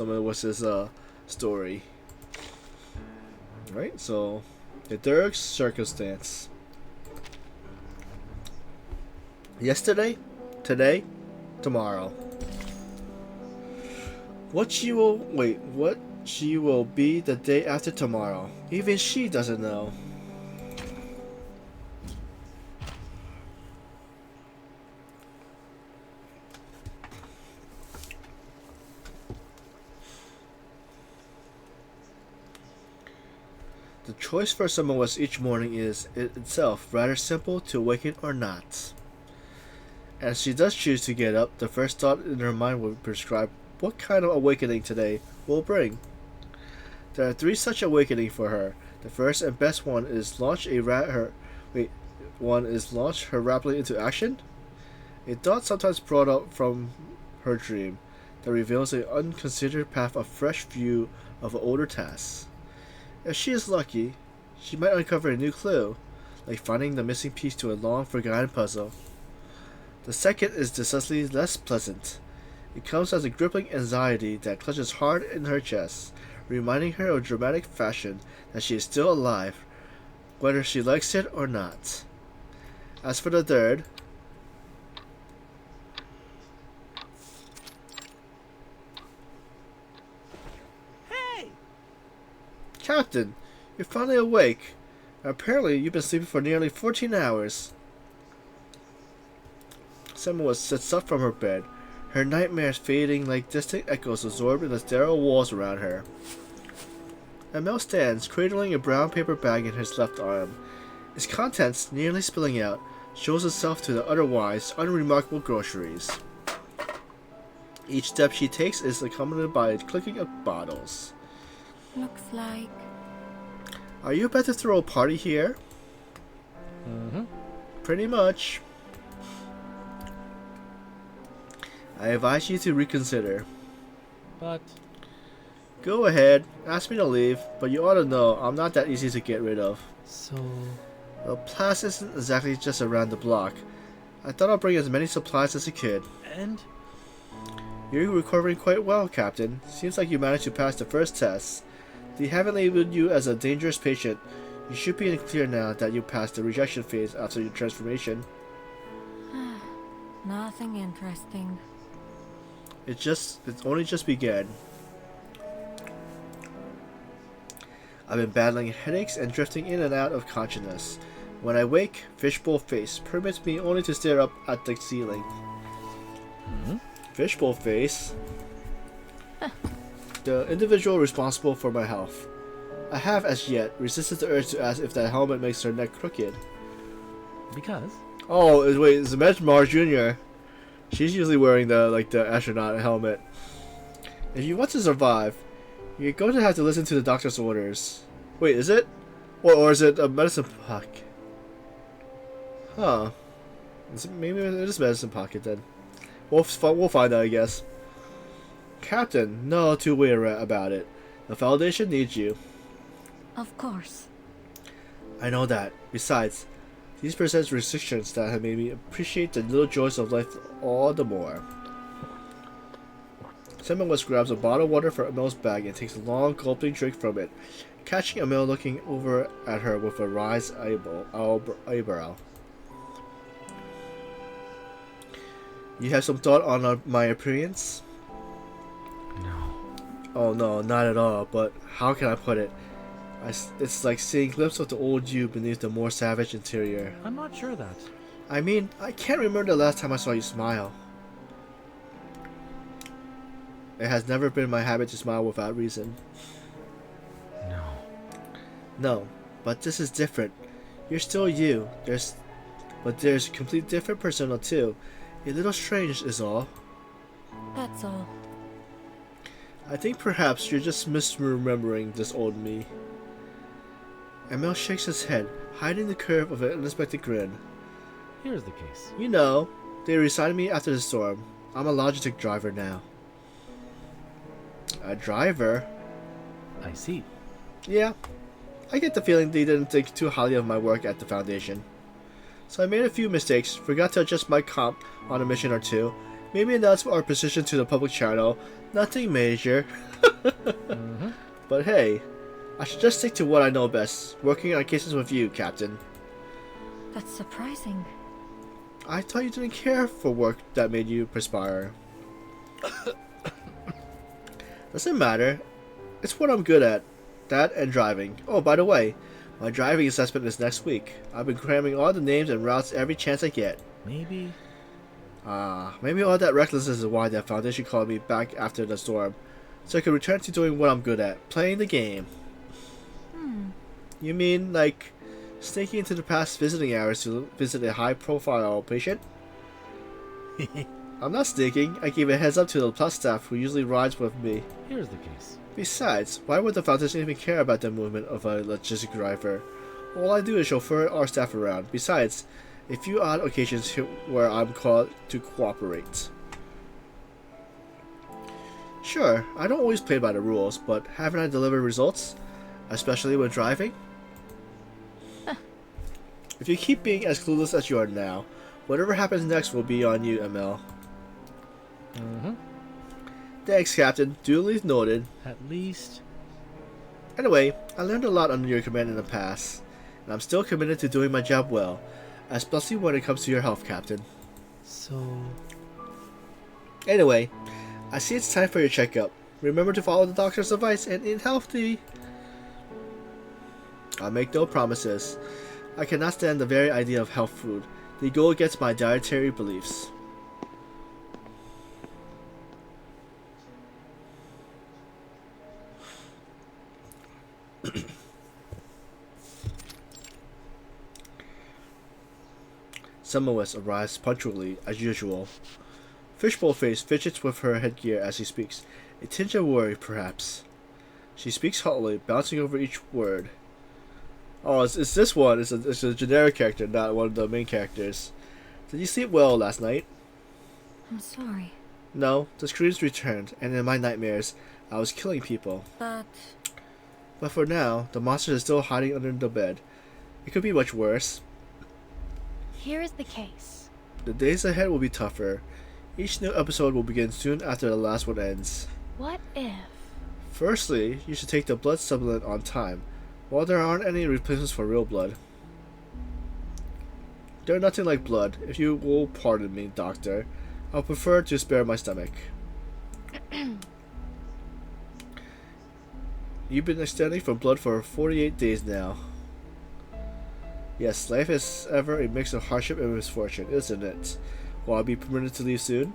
was his story. Right, so the third circumstance. Yesterday, today, tomorrow. What she will be the day after tomorrow. Even she doesn't know. The choice for Semmelweis each morning is itself rather simple to awaken or not. As she does choose to get up, the first thought in her mind will prescribe what kind of awakening today will bring. There are three such awakening for her. The first and best one is launch her rapidly into action. A thought sometimes brought up from her dream that reveals an unconsidered path of fresh view of an older task. If she is lucky, she might uncover a new clue, like finding the missing piece to a long forgotten puzzle. The second is decidedly less pleasant. It comes as a gripping anxiety that clutches hard in her chest, reminding her of dramatic fashion that she is still alive, whether she likes it or not. As for the third, Captain, you're finally awake. Apparently, you've been sleeping for nearly 14 hours. Semmelweis sits up from her bed, her nightmares fading like distant echoes absorbed in the sterile walls around her. Emil stands, cradling a brown paper bag in his left arm. Its contents, nearly spilling out, shows itself to the otherwise unremarkable groceries. Each step she takes is accompanied by a clicking of bottles. Looks like... Are you about to throw a party here? Mm-hmm. Pretty much. I advise you to reconsider. But... Go ahead, ask me to leave, but you ought to know I'm not that easy to get rid of. So... The place isn't exactly just around the block. I thought I'd bring as many supplies as I could. And? You're recovering quite well, Captain. Seems like you managed to pass the first test. They haven't labeled you as a dangerous patient. You should be in the clear now that you passed the rejection phase after your transformation. Nothing interesting. It's only just began. I've been battling headaches and drifting in and out of consciousness. When I wake, fishbowl face permits me only to stare up at the ceiling. Mm-hmm. Fishbowl face? The individual responsible for my health. I have, as yet, resisted the urge to ask if that helmet makes her neck crooked. Because? Oh, wait, it's Mars Jr. She's usually wearing the astronaut helmet. If you want to survive, you're going to have to listen to the doctor's orders. Wait, is it? Or is it a medicine pocket? Huh. Maybe it is medicine pocket then. We'll find out, I guess. Captain, no two-way about it. The Foundation needs you. Of course. I know that. Besides, these present restrictions that have made me appreciate the little joys of life all the more. Semmelweis grabs a bottle of water from Emil's bag and takes a long gulping drink from it, catching Emil looking over at her with a raised eyebrow. You have some thought on my appearance? No. Oh no, not at all, but how can I put it? It's like seeing glimpses of the old you beneath the more savage interior. I'm not sure that. I mean, I can't remember the last time I saw you smile. It has never been my habit to smile without reason. No. No, but this is different. You're still you. But there's a complete different persona too. A little strange is all. That's all. I think perhaps you're just misremembering this old me. Emil shakes his head, hiding the curve of an unexpected grin. Here's the case. You know, they reassigned me after the storm. I'm a Logitech driver now. A driver? I see. Yeah. I get the feeling they didn't think too highly of my work at the Foundation. So I made a few mistakes, forgot to adjust my comp on a mission or two, maybe announce our position to the public channel. Nothing major. Mm-hmm. But hey, I should just stick to what I know best, working on cases with you, Captain. That's surprising. I thought you didn't care for work that made you perspire. Doesn't matter. It's what I'm good at. That and driving. Oh, by the way, my driving assessment is next week. I've been cramming all the names and routes every chance I get. Maybe. Maybe all that recklessness is why that Foundation called me back after the storm. So I could return to doing what I'm good at, playing the game. You mean, like, sneaking into the past visiting hours to visit a high-profile patient? I'm not sneaking. I gave a heads up to the Plus staff who usually rides with me. Here's the case. Besides, why would the Foundation even care about the movement of a logistic driver? All I do is chauffeur our staff around. Besides, a few odd occasions where I'm called to cooperate. Sure, I don't always play by the rules, but haven't I delivered results? Especially when driving? If you keep being as clueless as you are now, whatever happens next will be on you, ML. Mm-hmm. Thanks, Captain. Duly noted. At least. Anyway, I learned a lot under your command in the past, and I'm still committed to doing my job well, especially when it comes to your health, Captain. So. Anyway, I see it's time for your checkup. Remember to follow the doctor's advice and eat healthy. I make no promises. I cannot stand the very idea of health food. They go against my dietary beliefs. Semmelweis arrives punctually, as usual. Fishbowl Face fidgets with her headgear as he speaks, a tinge of worry, perhaps. She speaks haughtily, bouncing over each word. Oh, it's this one. It's a generic character, not one of the main characters. Did you sleep well last night? I'm sorry. No, the screams returned, and in my nightmares, I was killing people. But for now, the monster is still hiding under the bed. It could be much worse. Here is the case. The days ahead will be tougher. Each new episode will begin soon after the last one ends. What if? Firstly, you should take the blood supplement on time, while there aren't any replacements for real blood. They're nothing like blood, if you will pardon me, Doctor. I'll prefer to spare my stomach. You've been extending from blood for 48 days now. Yes, life is ever a mix of hardship and misfortune, isn't it? Will I be permitted to leave soon?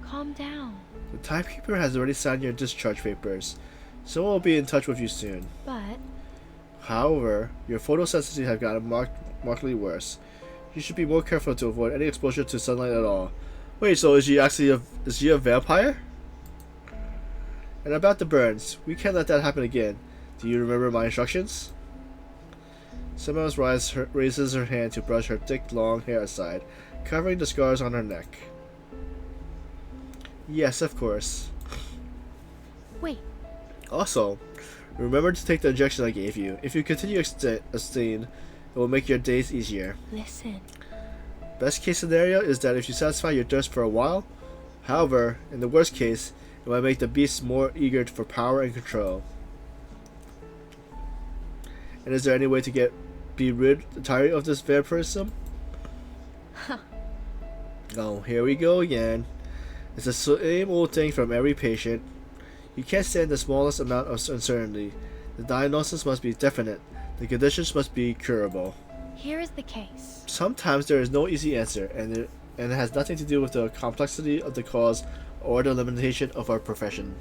Calm down. The timekeeper has already signed your discharge papers, so we'll be in touch with you soon. But However, your photosensitivities have gotten markedly worse. You should be more careful to avoid any exposure to sunlight at all. Wait, so is she a vampire? And about the burns, we can't let that happen again. Do you remember my instructions? Semmelweis raises her hand to brush her thick, long hair aside, covering the scars on her neck. Yes, of course. wait, Also, remember to take the injection I gave you. If you continue abstain, it will make your days easier. listen. Best case scenario is that if you satisfy your thirst for a while. However, in the worst case, it might make the beasts more eager for power and control. And is there any way to be rid entirely of this vampirism? Oh, here we go again. It's the same old thing from every patient. You can't stand the smallest amount of uncertainty. The diagnosis must be definite. The conditions must be curable. Here is the case. Sometimes there is no easy answer, and it has nothing to do with the complexity of the cause or the limitation of our profession.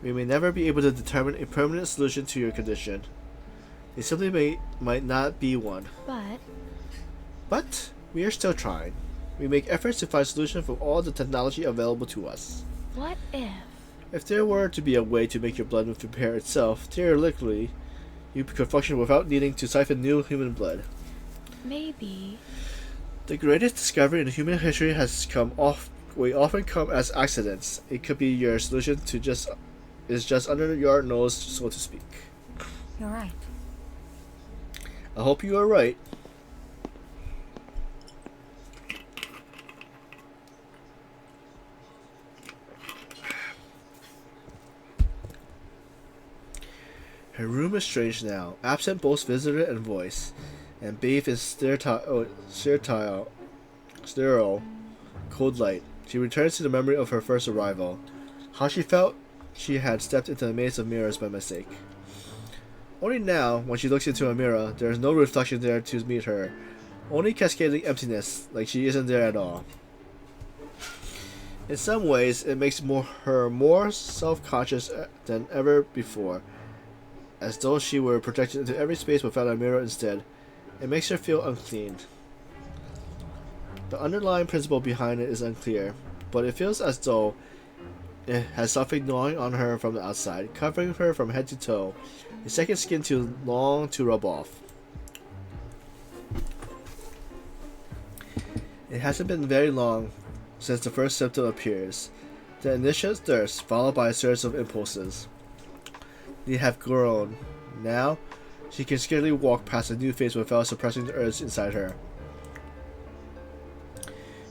We may never be able to determine a permanent solution to your condition. There simply might not be one. But we are still trying. We make efforts to find solutions from all the technology available to us. What if? If there were to be a way to make your blood repair itself, theoretically, you could function without needing to siphon new human blood. Maybe. The greatest discovery in human history has often come as accidents. It could be your solution to just under your nose, so to speak. You're right. I hope you are right. Her room is strange now, absent both visitor and voice, and bathed in sterile, cold light. She returns to the memory of her first arrival. How she felt she had stepped into a maze of mirrors by mistake. Only now, when she looks into a mirror, there is no reflection there to meet her. Only cascading emptiness, like she isn't there at all. In some ways, it makes her more self-conscious than ever before, as though she were projected into every space without a mirror instead. It makes her feel unclean. The underlying principle behind it is unclear, but it feels as though it has something gnawing on her from the outside, covering her from head to toe, a second skin too long to rub off. It hasn't been very long since the first symptom appears. The initial thirst, followed by a series of impulses. They have grown. Now, she can scarcely walk past a new face without suppressing the urge inside her.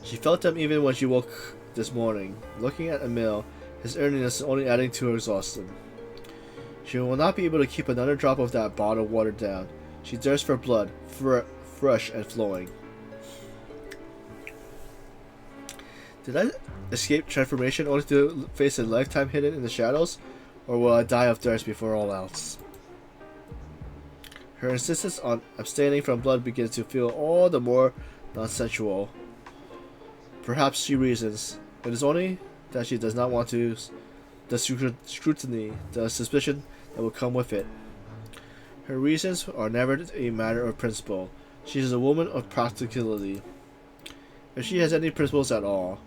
She felt them even when she woke this morning. Looking at Emil, his earnestness is only adding to her exhaustion. She will not be able to keep another drop of that bottled water down. She thirsts for blood, fresh and flowing. Did I escape transformation only to face a lifetime hidden in the shadows? Or will I die of thirst before all else? Her insistence on abstaining from blood begins to feel all the more non-sensual. Perhaps she reasons. It is only that she does not want to the scrutiny, the suspicion that will come with it. Her reasons are never a matter of principle. She is a woman of practicality. If she has any principles at all,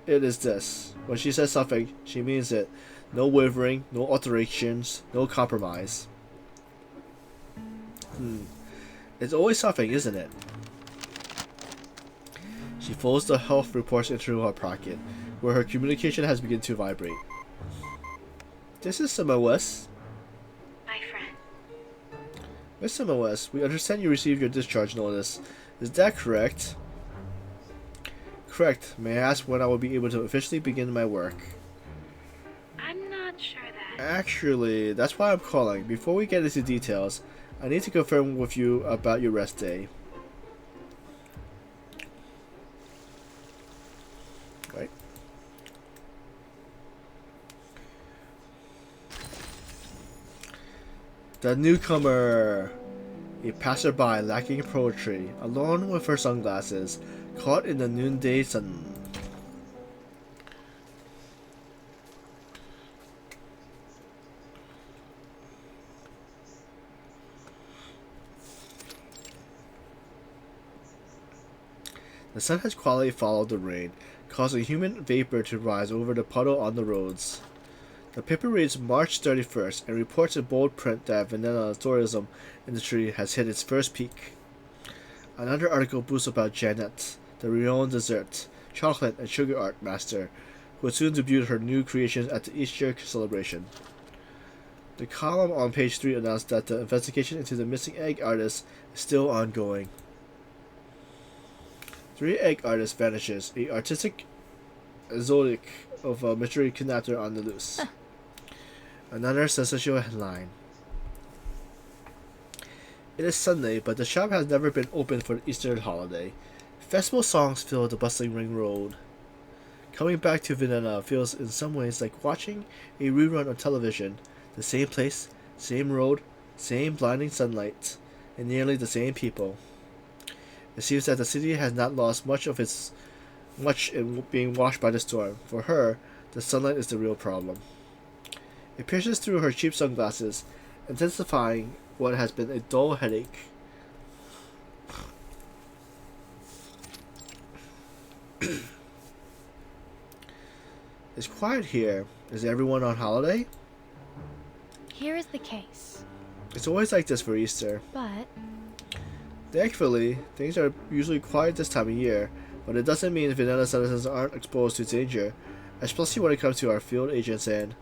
it is this. When she says something, she means it. No wavering, no alterations, no compromise. It's always something, isn't it? She folds the health reports into her pocket, where her communication has begun to vibrate. This is Semmelweis. My friend. Miss Semmelweis, we understand you received your discharge notice. Is that correct? Correct. May I ask when I will be able to officially begin my work? I'm not sure that. Actually, that's why I'm calling. Before we get into details, I need to confirm with you about your rest day. Right. The newcomer. A passerby lacking poetry, alone with her sunglasses, caught in the noonday sun. The sun has quietly followed the rain, causing human vapor to rise over the puddle on the roads. The paper reads March 31st and reports in bold print that vanilla tourism industry has hit its first peak. Another article boasts about Janet, the renowned dessert, chocolate, and sugar art master, who would soon debut her new creations at the Easter celebration. The column on page 3 announced that the investigation into the missing egg artist is still ongoing. 3 egg artist vanishes, a artistic exotic of a mystery kidnapper on the loose. Another sensational headline. It is Sunday, but the shop has never been open for the Easter holiday. Festival songs fill the bustling ring road. Coming back to Vienna feels in some ways like watching a rerun on television. The same place, same road, same blinding sunlight, and nearly the same people. It seems that the city has not lost much in being washed by the storm. For her, the sunlight is the real problem. It pierces through her cheap sunglasses, intensifying what has been a dull headache. It's quiet here. Is everyone on holiday? Here is the case. It's always like this for Easter. But Thankfully, things are usually quiet this time of year, but it doesn't mean Vienna citizens aren't exposed to danger, especially when it comes to our field agents and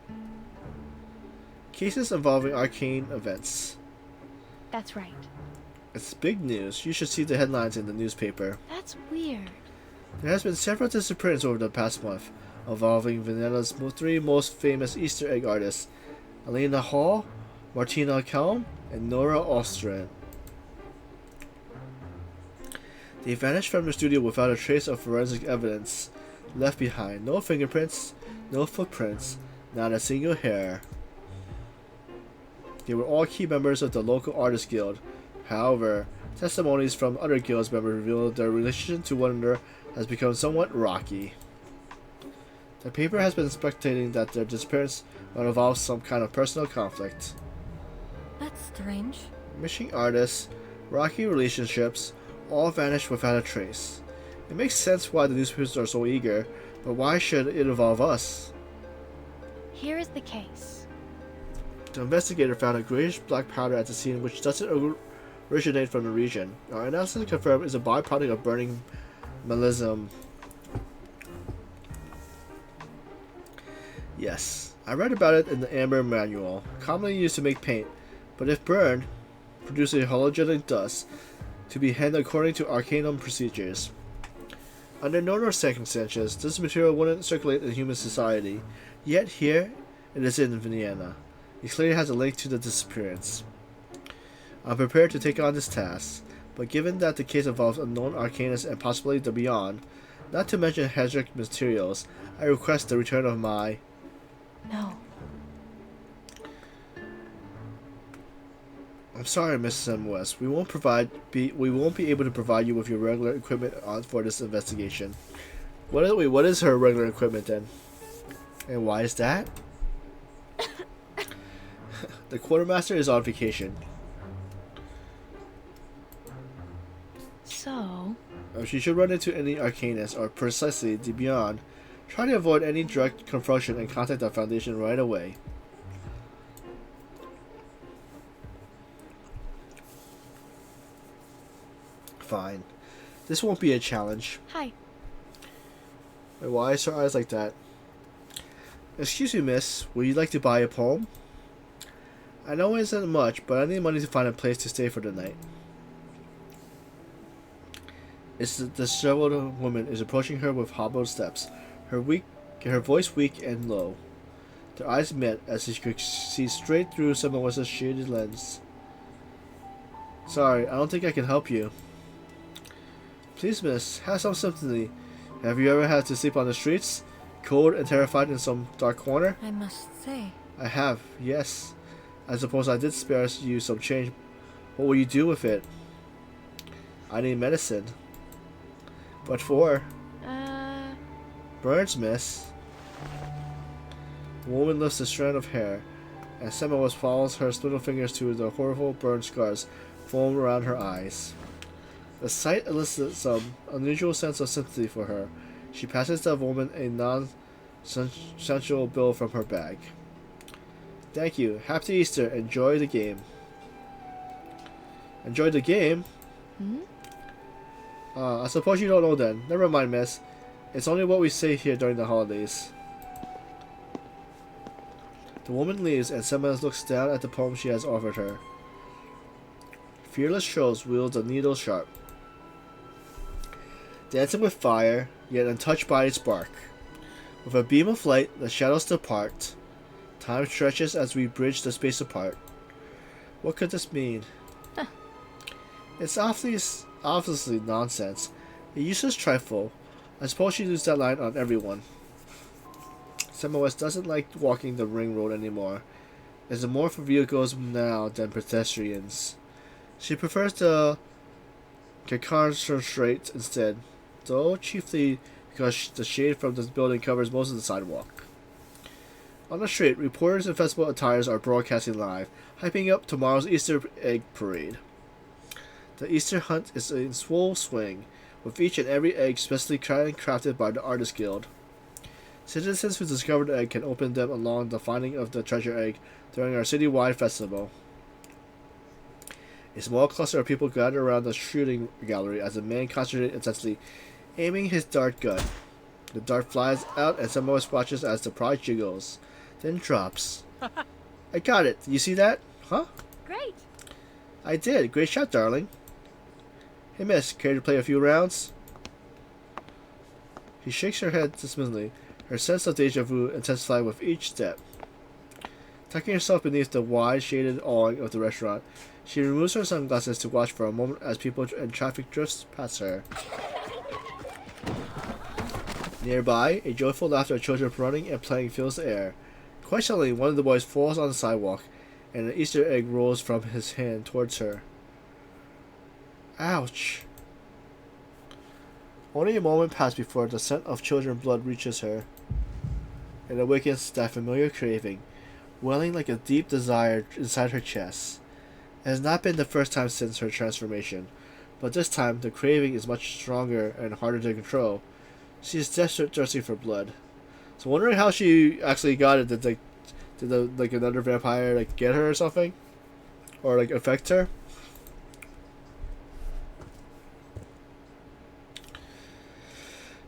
cases involving arcane events. that's right. It's big news. You should see the headlines in the newspaper. That's weird. There has been several disappearances over the past month, involving Vienna's 3 most famous Easter egg artists, Elena Hall, Martina Kalm, and Nora Ostran. They vanished from the studio without a trace of forensic evidence left behind. No fingerprints, no footprints, not a single hair. They were all key members of the local artist guild. However, testimonies from other guilds members reveal their relation to one another has become somewhat rocky. The paper has been speculating that their disappearance might involve some kind of personal conflict. That's strange. Missing artists, rocky relationships, all vanished without a trace. It makes sense why the newspapers are so eager, but why should it involve us? Here is the case. The investigator found a grayish black powder at the scene which doesn't originate from the region. Our analysis confirmed is a byproduct of burning melism. Yes, I read about it in the amber manual, commonly used to make paint, but if burned, produce a halogenic dust to be handled according to arcanum procedures. Under normal circumstances, this material wouldn't circulate in human society, yet here it is in Vienna. It clearly has a link to the disappearance. I'm prepared to take on this task, but given that the case involves unknown arcanists and possibly the beyond, not to mention hazardous materials, I request the return of my... No. I'm sorry, Mrs. Semmelweis. We won't be able to provide you with your regular equipment for this investigation. What is her regular equipment then? And why is that? The quartermaster is on vacation. So, If you should run into any arcanists or precisely the beyond, try to avoid any direct confrontation and contact the Foundation right away. Fine. This won't be a challenge. hi. Wait, why is her eyes like that? Excuse me, miss. Would you like to buy a poem? I know it isn't much, but I need money to find a place to stay for the night. The disheveled woman is approaching her with hobbled steps, her voice weak and low. Their eyes met as she could see straight through Semmelweis' shaded lens. Sorry, I don't think I can help you. Please, miss, have some sympathy. Have you ever had to sleep on the streets, cold and terrified in some dark corner? I must say. I have, yes. I suppose I did spare you some change. What will you do with it? I need medicine. What for? Burns, miss. The woman lifts a strand of hair, and Semmelweis follows her little fingers to the horrible burn scars formed around her eyes. The sight elicits some unusual sense of sympathy for her. She passes the woman a non-essential bill from her bag. Thank you. Happy Easter. Enjoy the game. Enjoy the game? I suppose you don't know then. Never mind, miss. It's only what we say here during the holidays. The woman leaves and Semmelweis looks down at the poem she has offered her. Fearless shows wields a needle sharp. Dancing with fire, yet untouched by its spark. With a beam of light, the shadows depart. Time stretches as we bridge the space apart. What could this mean? It's obviously nonsense. A useless trifle. I suppose she used that line on everyone. Semmelweis doesn't like walking the ring road anymore. It's more for vehicles now than pedestrians. She prefers the Carcarson Strait instead, though chiefly because the shade from this building covers most of the sidewalk. On the street, reporters in festival attires are broadcasting live, hyping up tomorrow's Easter egg parade. The Easter hunt is in full swing, with each and every egg specially crafted by the Artist Guild. Citizens who discover the egg can open them along the finding of the treasure egg during our citywide festival. A small cluster of people gather around the shooting gallery as a man concentrates intensely, aiming his dart gun. The dart flies out and Semmelweis watches as the prize jiggles, then drops. I got it. You see that? Huh? Great. I did. Great shot, darling. Hey, miss, care to play a few rounds? She shakes her head dismissively, her sense of deja vu intensifying with each step. Tucking herself beneath the wide shaded awning of the restaurant, she removes her sunglasses to watch for a moment as people and traffic drifts past her. Nearby, a joyful laughter of children running and playing fills the air. Quite suddenly, one of the boys falls on the sidewalk, and an Easter egg rolls from his hand towards her. Ouch. Only a moment passed before the scent of children's blood reaches her. It awakens that familiar craving, welling like a deep desire inside her chest. It has not been the first time since her transformation, but this time the craving is much stronger and harder to control. She is desperate, thirsty for blood. So wondering how she actually got it. Did another vampire get her or something, or affect her?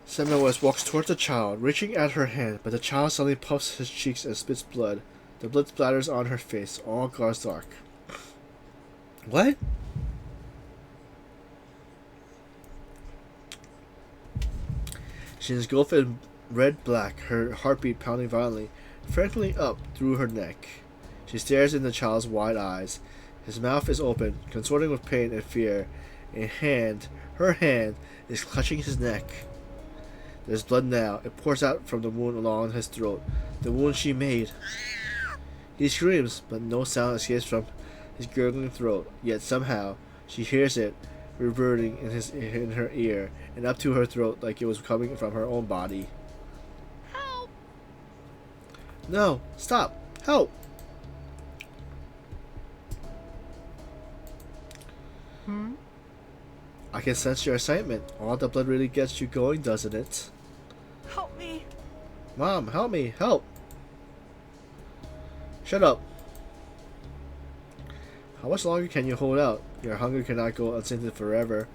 Semmelweis walks towards the child, reaching at her hand, but the child suddenly puffs his cheeks and spits blood. The blood splatters on her face. All goes dark. What? She is engulfed in red-black, her heartbeat pounding violently, frankly up through her neck. She stares in the child's wide eyes. His mouth is open, contorting with pain and fear. Her hand, is clutching his neck. There's blood now. It pours out from the wound along his throat, the wound she made. He screams, but no sound escapes from his gurgling throat. Yet somehow, she hears it reverberating in her ear and up to her throat like it was coming from her own body. Help! No! Stop! Help! I can sense your excitement. All the blood really gets you going, doesn't it? Help me. Mom, help me! Help! Shut up! How much longer can you hold out? Your hunger cannot go unstinted forever.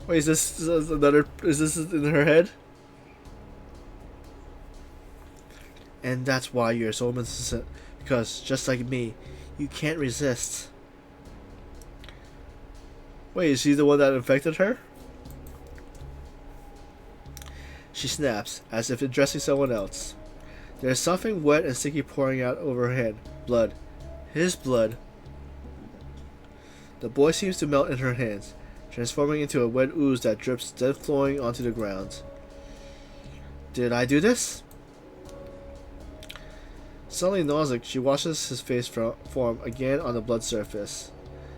Wait, is this another? Is this in her head? And that's why you're so insistent. Because, just like me, you can't resist. Wait, is he the one that infected her? She snaps, as if addressing someone else. There is something wet and sticky pouring out over her head. Blood. His blood. The boy seems to melt in her hands, transforming into a wet ooze that drips, then flowing onto the ground. Did I do this? Suddenly nauseous, she washes his face form again on the blood surface.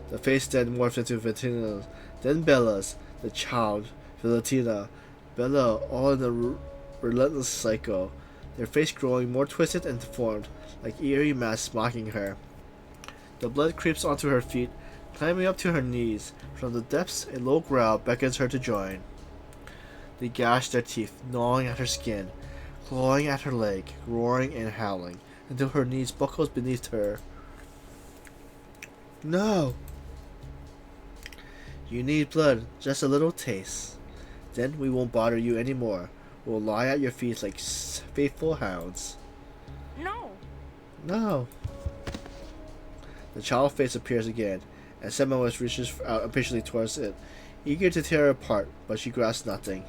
The face then morphs into Valentina, then Bella's, the child, Valentina, Bella, all in a relentless cycle, their face growing more twisted and deformed, like eerie masks mocking her. The blood creeps onto her feet, climbing up to her knees. From the depths, a low growl beckons her to join. They gash their teeth, gnawing at her skin, clawing at her leg, roaring and howling, until her knees buckles beneath her. No! You need blood, just a little taste. Then we won't bother you anymore. We'll lie at your feet like faithful hounds. No. No. The child face appears again, and Semmelweis reaches out impatiently towards it, eager to tear her apart, but she grasps nothing.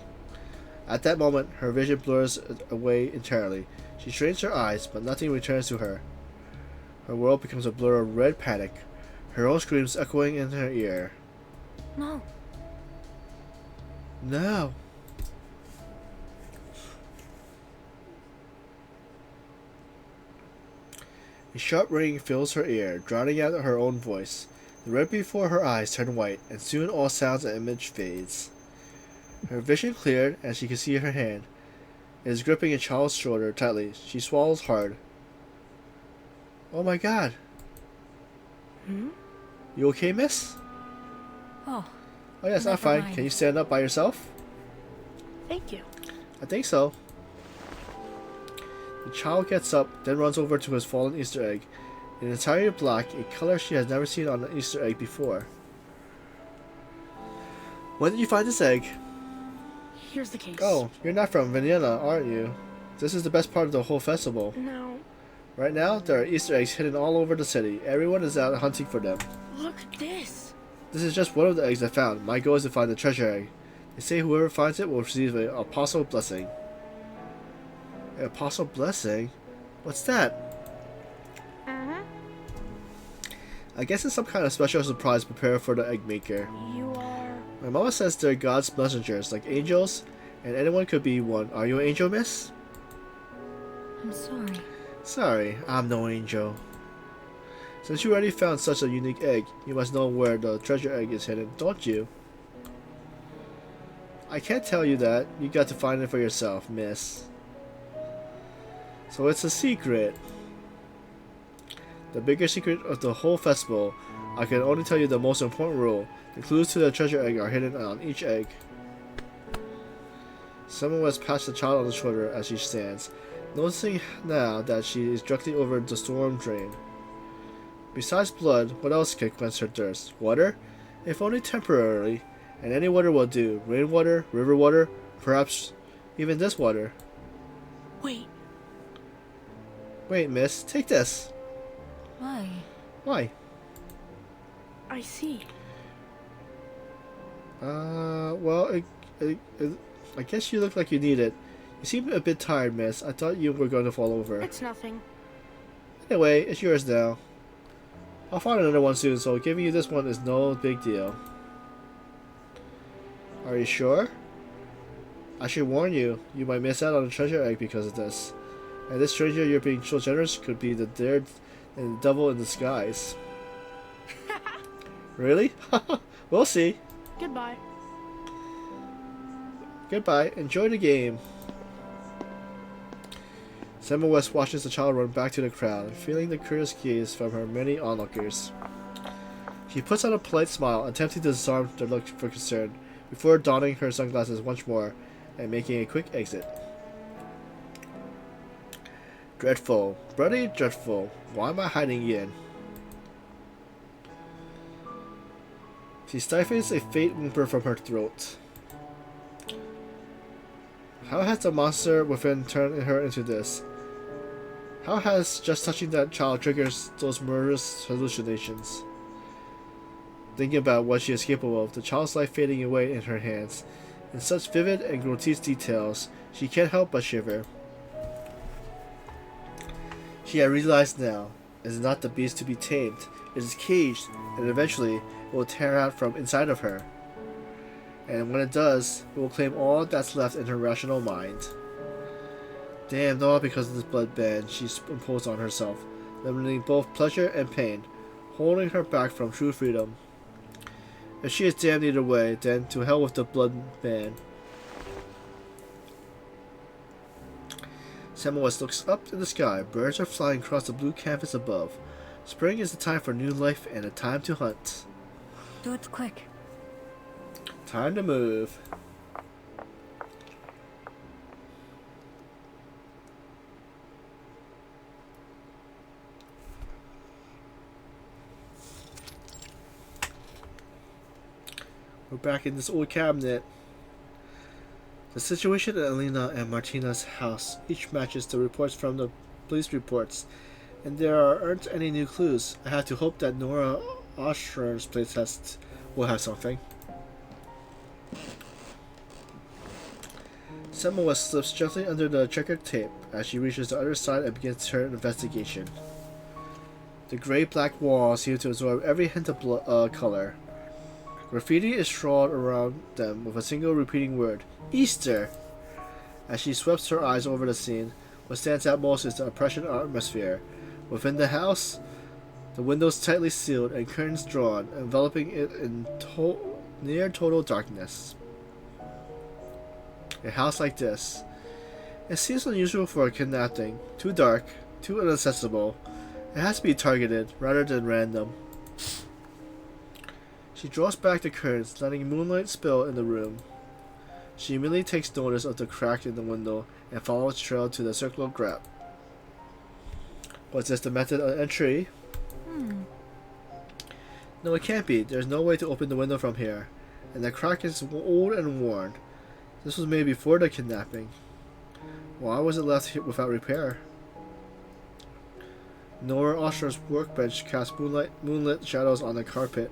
At that moment, her vision blurs away entirely. She strains her eyes, but nothing returns to her. Her world becomes a blur of red panic, her own screams echoing in her ear. No. No. A sharp ringing fills her ear, drowning out her own voice. The red before her eyes turn white, and soon all sounds and image fades. Her vision cleared, and she can see her hand. It is gripping a child's shoulder tightly. She swallows hard. Oh my god. You okay, miss? Oh. Oh yes, I'm Never fine. mind. Can you stand up by yourself? Thank you. I think so. The child gets up, then runs over to his fallen Easter egg. An entirely black, a color she has never seen on an Easter egg before. When did you find this egg? Here's the case. Oh, you're not from Vienna, aren't you? This is the best part of the whole festival. No. Right now, there are Easter eggs hidden all over the city. Everyone is out hunting for them. Look at this. This is just one of the eggs I found. My goal is to find the treasure egg. They say whoever finds it will receive an apostle blessing. An apostle blessing? What's that? I guess it's some kind of special surprise prepared for the egg maker. You are... My mama says they're God's messengers, like angels, and anyone could be one. Are you an angel, miss? I'm sorry. Sorry, I'm no angel. Since you already found such a unique egg, you must know where the treasure egg is hidden, don't you? I can't tell you that. You got to find it for yourself, miss. So it's a secret. The bigger secret of the whole festival. I can only tell you the most important rule. The clues to the treasure egg are hidden on each egg. Semmelweis pats the child on the shoulder as she stands, noticing now that she is directly over the storm drain. Besides blood, what else can quench her thirst? Water? If only temporarily, and any water will do. Rainwater, river water, perhaps even this water. Wait. Wait, miss, take this. Why? Why? I see. Well, I guess you look like you need it. You seem a bit tired, miss. I thought you were going to fall over. It's nothing. Anyway, it's yours now. I'll find another one soon, so giving you this one is no big deal. Are you sure? I should warn you, you might miss out on a treasure egg because of this. And this stranger you're being so generous could be the devil in disguise. Really? We'll see. Goodbye. Goodbye. Enjoy the game. Semmelweis watches the child run back to the crowd, feeling the curious gaze from her many onlookers. She puts on a polite smile, attempting to disarm their look for concern, before donning her sunglasses once more and making a quick exit. Dreadful. Bloody dreadful. Why am I hiding in? She stifles a faint whimper from her throat. How has the monster within turned her into this? How has just touching that child triggers those murderous hallucinations? Thinking about what she is capable of, the child's life fading away in her hands. In such vivid and grotesque details, she can't help but shiver. She had realized now, it is not the beast to be tamed, it is caged, and eventually it will tear out from inside of her. And when it does, it will claim all that's left in her rational mind. Damned all because of this blood ban she imposed on herself, limiting both pleasure and pain, holding her back from true freedom. If she is damned either way, then to hell with the blood ban. Semmelweis looks up in the sky. Birds are flying across the blue canvas above. Spring is the time for new life and a time to hunt. Do it quick. Time to move. We're back in this old cabinet. The situation at Elena and Martina's house each matches the reports from the police reports, and there aren't any new clues. I have to hope that Nora Ostrom's playtest will have something. Semmelweis slips gently under the checkered tape as she reaches the other side and begins her investigation. The gray-black walls seem to absorb every hint of color. Graffiti is scrawled around them with a single repeating word, Easter! As she sweeps her eyes over the scene, what stands out most is the oppression atmosphere. Within the house, the windows tightly sealed and curtains drawn, enveloping it in near total darkness. A house like this. It seems unusual for a kidnapping. Too dark, too inaccessible. It has to be targeted, rather than random. She draws back the curtains, letting moonlight spill in the room. She immediately takes notice of the crack in the window and follows the trail to the circular gap. Was this the method of entry? No, it can't be. There's no way to open the window from here. And the crack is old and worn. This was made before the kidnapping. Why was it left without repair? Nora Ostrom's workbench casts moonlit shadows on the carpet.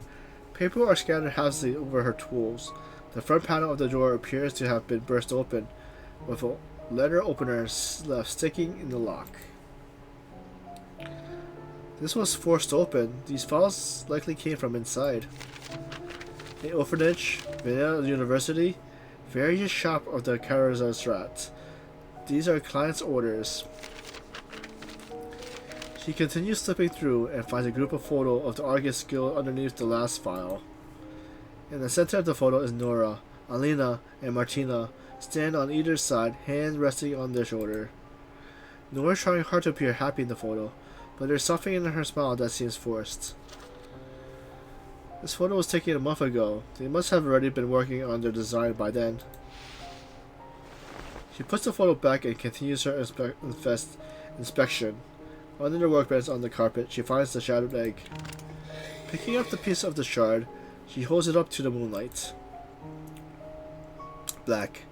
Paper are scattered hastily over her tools. The front panel of the door appears to have been burst open, with a letter opener left sticking in the lock. This was forced open. These files likely came from inside. A orphanage, Vienna University, various shop of the Karazazrat. These are client's orders. She continues slipping through and finds a group of photos of the Argus Guild underneath the last file. In the center of the photo is Nora, Alina, and Martina, stand on either side, hand resting on their shoulder. Nora is trying hard to appear happy in the photo, but there's something in her smile that seems forced. This photo was taken a month ago. They must have already been working on their design by then. She puts the photo back and continues her inspection. Under the workbench on the carpet, she finds the shattered egg. Picking up the piece of the shard, she holds it up to the moonlight. Black,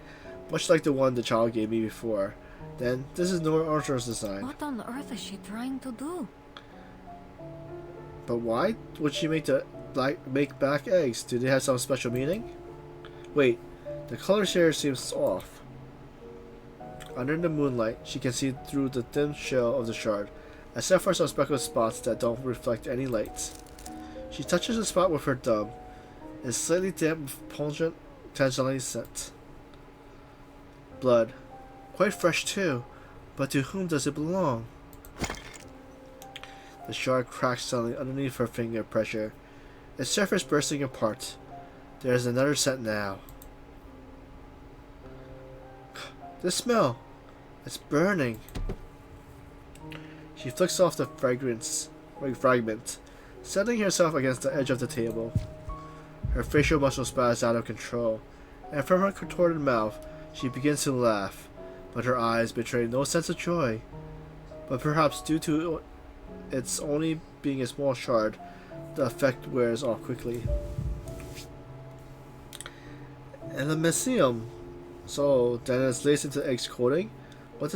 much like the one the child gave me before. Then, this is Nora Archer's design. What on earth is she trying to do? But why would she make black eggs? Do they have some special meaning? Wait, the color here seems off. Under the moonlight, she can see through the thin shell of the shard, except for some speckled spots that don't reflect any light. She touches the spot with her thumb. It's slightly damp with pungent, tangerine scent. Blood. Quite fresh too, but to whom does it belong? The shard cracks suddenly underneath her finger pressure, its surface bursting apart. There is another scent now. The smell! It's burning! She flicks off the fragment, settling herself against the edge of the table. Her facial muscles spaz out of control, and from her contorted mouth, she begins to laugh, but her eyes betray no sense of joy. But perhaps due to its only being a small shard, the effect wears off quickly. And the museum. So then it's laced into egg's coating. But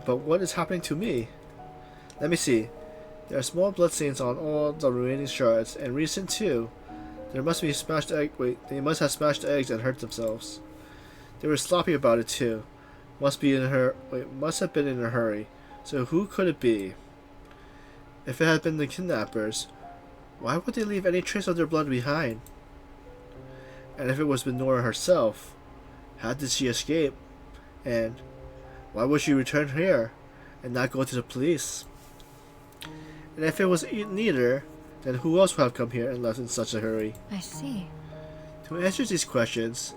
what is happening to me? Let me see. There are small bloodstains on all the remaining shards, and recent too. They must have smashed eggs and hurt themselves. They were sloppy about it too. Must have been in a hurry. So who could it be? If it had been the kidnappers, why would they leave any trace of their blood behind? And if it was Nora herself, how did she escape? And why would she return here and not go to the police? And if it was neither, then who else would have come here and left in such a hurry? I see. To answer these questions,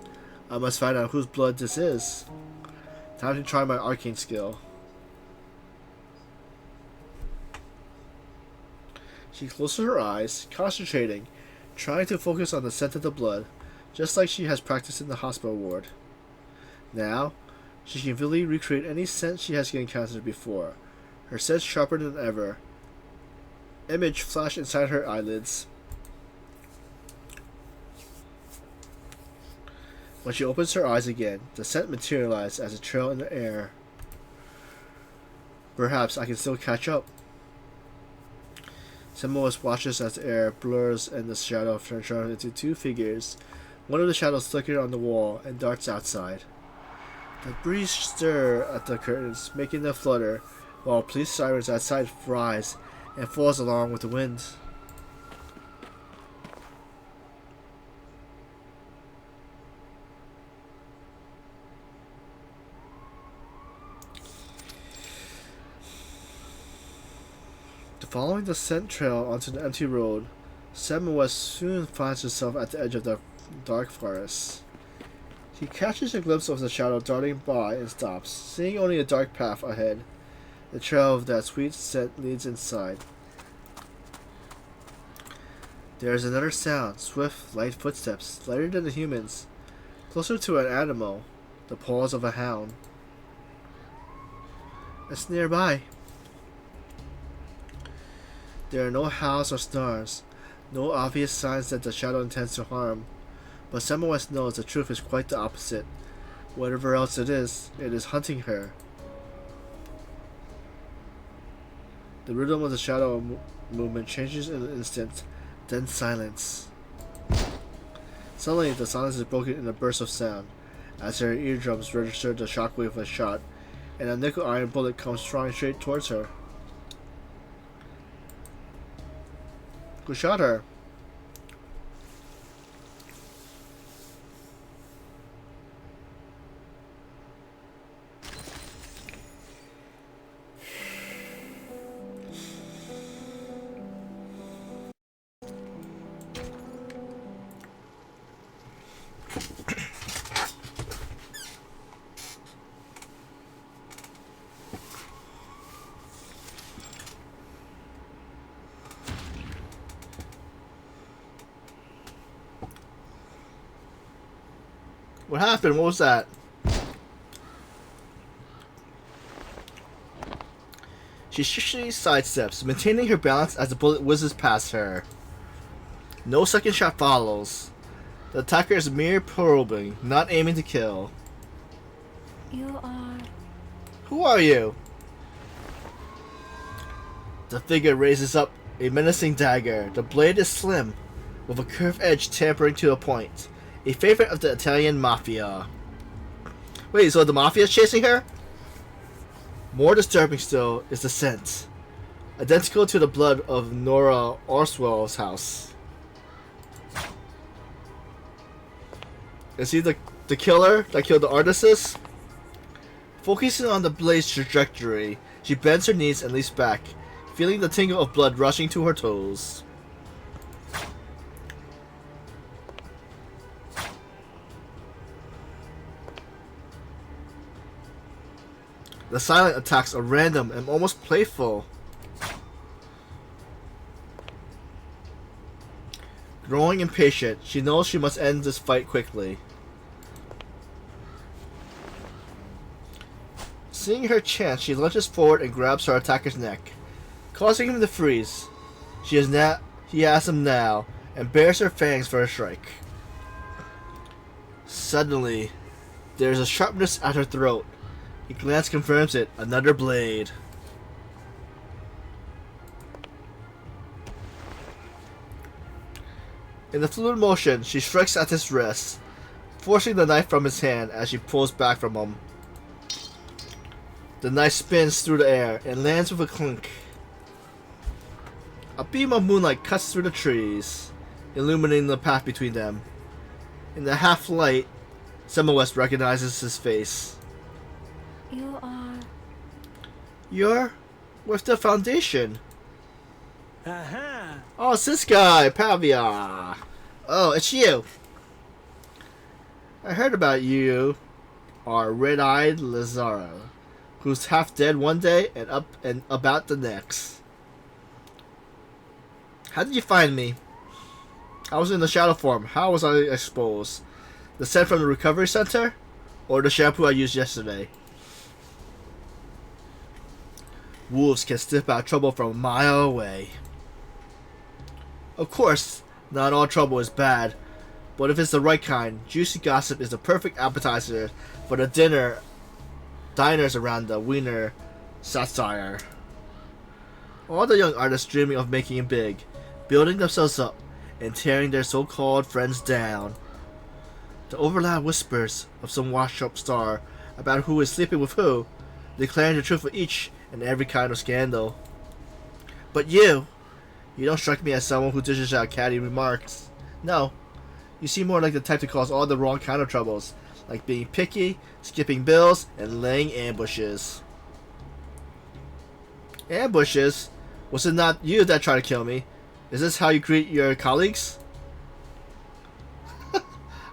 I must find out whose blood this is. Time to try my arcane skill. She closes her eyes, concentrating, trying to focus on the scent of the blood, just like she has practiced in the hospital ward. Now, she can vividly recreate any scent she has encountered before, her sense sharper than ever. Image flash inside her eyelids. When she opens her eyes again, the scent materializes as a trail in the air. Perhaps I can still catch up. Semmelweis watches as the air blurs and the shadow turns into two figures. One of the shadows flickers on the wall and darts outside. The breeze stirs at the curtains, making them flutter, while police sirens outside rise and falls along with the wind. Following the scent trail onto the empty road, Semmelweis soon finds herself at the edge of the dark forest. He catches a glimpse of the shadow darting by and stops, seeing only a dark path ahead. The trail of that sweet scent leads inside. There is another sound, swift, light footsteps, lighter than the humans, closer to an animal, the paws of a hound. It's nearby. There are no howls or snarls, no obvious signs that the shadow intends to harm, but Semmelweis knows the truth is quite the opposite. Whatever else it is hunting her. The rhythm of the shadow movement changes in an instant, then silence. Suddenly, the silence is broken in a burst of sound, as her eardrums register the shockwave of a shot, and a nickel iron bullet comes flying straight towards her. Who shot her? What happened? What was that? She shishly sidesteps, maintaining her balance as the bullet whizzes past her. No second shot follows. The attacker is mere probing, not aiming to kill. You are... Who are you? The figure raises up a menacing dagger. The blade is slim, with a curved edge tapering to a point. A favorite of the Italian mafia. Wait, so the mafia is chasing her? More disturbing still is the scent. Identical to the blood of Nora Oswald's house. Is he the killer that killed the artists? Focusing on the blade's trajectory, she bends her knees and leaps back, feeling the tingle of blood rushing to her toes. The silent attacks are random and almost playful. Growing impatient, she knows she must end this fight quickly. Seeing her chance, she lunges forward and grabs her attacker's neck, causing him to freeze. He has him now, and bares her fangs for a strike. Suddenly, there is a sharpness at her throat. A glance confirms it. Another blade. In a fluid motion, she strikes at his wrist, forcing the knife from his hand as she pulls back from him. The knife spins through the air and lands with a clink. A beam of moonlight cuts through the trees, illuminating the path between them. In the half light, Semmelweis recognizes his face. You are... You're with the Foundation. Aha! Oh, it's this guy, Pavia. Oh, it's you. I heard about you. Are red-eyed Lazaro, who's half dead one day and up and about the next. How did you find me? I was in the shadow form. How was I exposed? The scent from the recovery center? Or the shampoo I used yesterday? Wolves can sniff out trouble from a mile away. Of course, not all trouble is bad, but if it's the right kind, juicy gossip is the perfect appetizer for the diners around the Wiener satire. All the young artists dreaming of making it big, building themselves up, and tearing their so-called friends down. The overloud whispers of some washed-up star about who is sleeping with who, declaring the truth of each and every kind of scandal. But you don't strike me as someone who dishes out catty remarks. No, you seem more like the type to cause all the wrong kind of troubles, like being picky, skipping bills, and laying ambushes. Ambushes? Was it not you that tried to kill me? Is this how you greet your colleagues?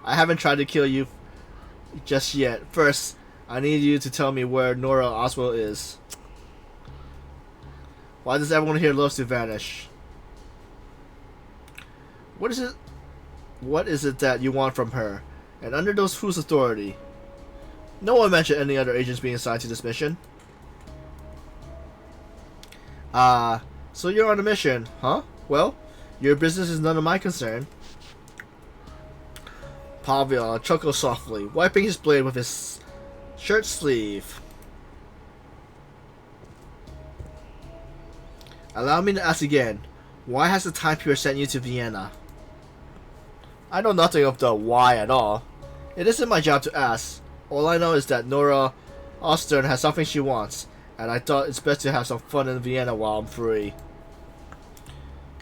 I haven't tried to kill you just yet. First, I need you to tell me where Nora Oswald is. Why does everyone here loves to vanish? What is it that you want from her? And under whose authority? No one mentioned any other agents being assigned to this mission. So you're on a mission, huh? Well, your business is none of my concern. Pavia chuckles softly, wiping his blade with his shirt sleeve. Allow me to ask again, why has the time period sent you to Vienna? I know nothing of the why at all. It isn't my job to ask. All I know is that Nora Ostern has something she wants, and I thought it's best to have some fun in Vienna while I'm free.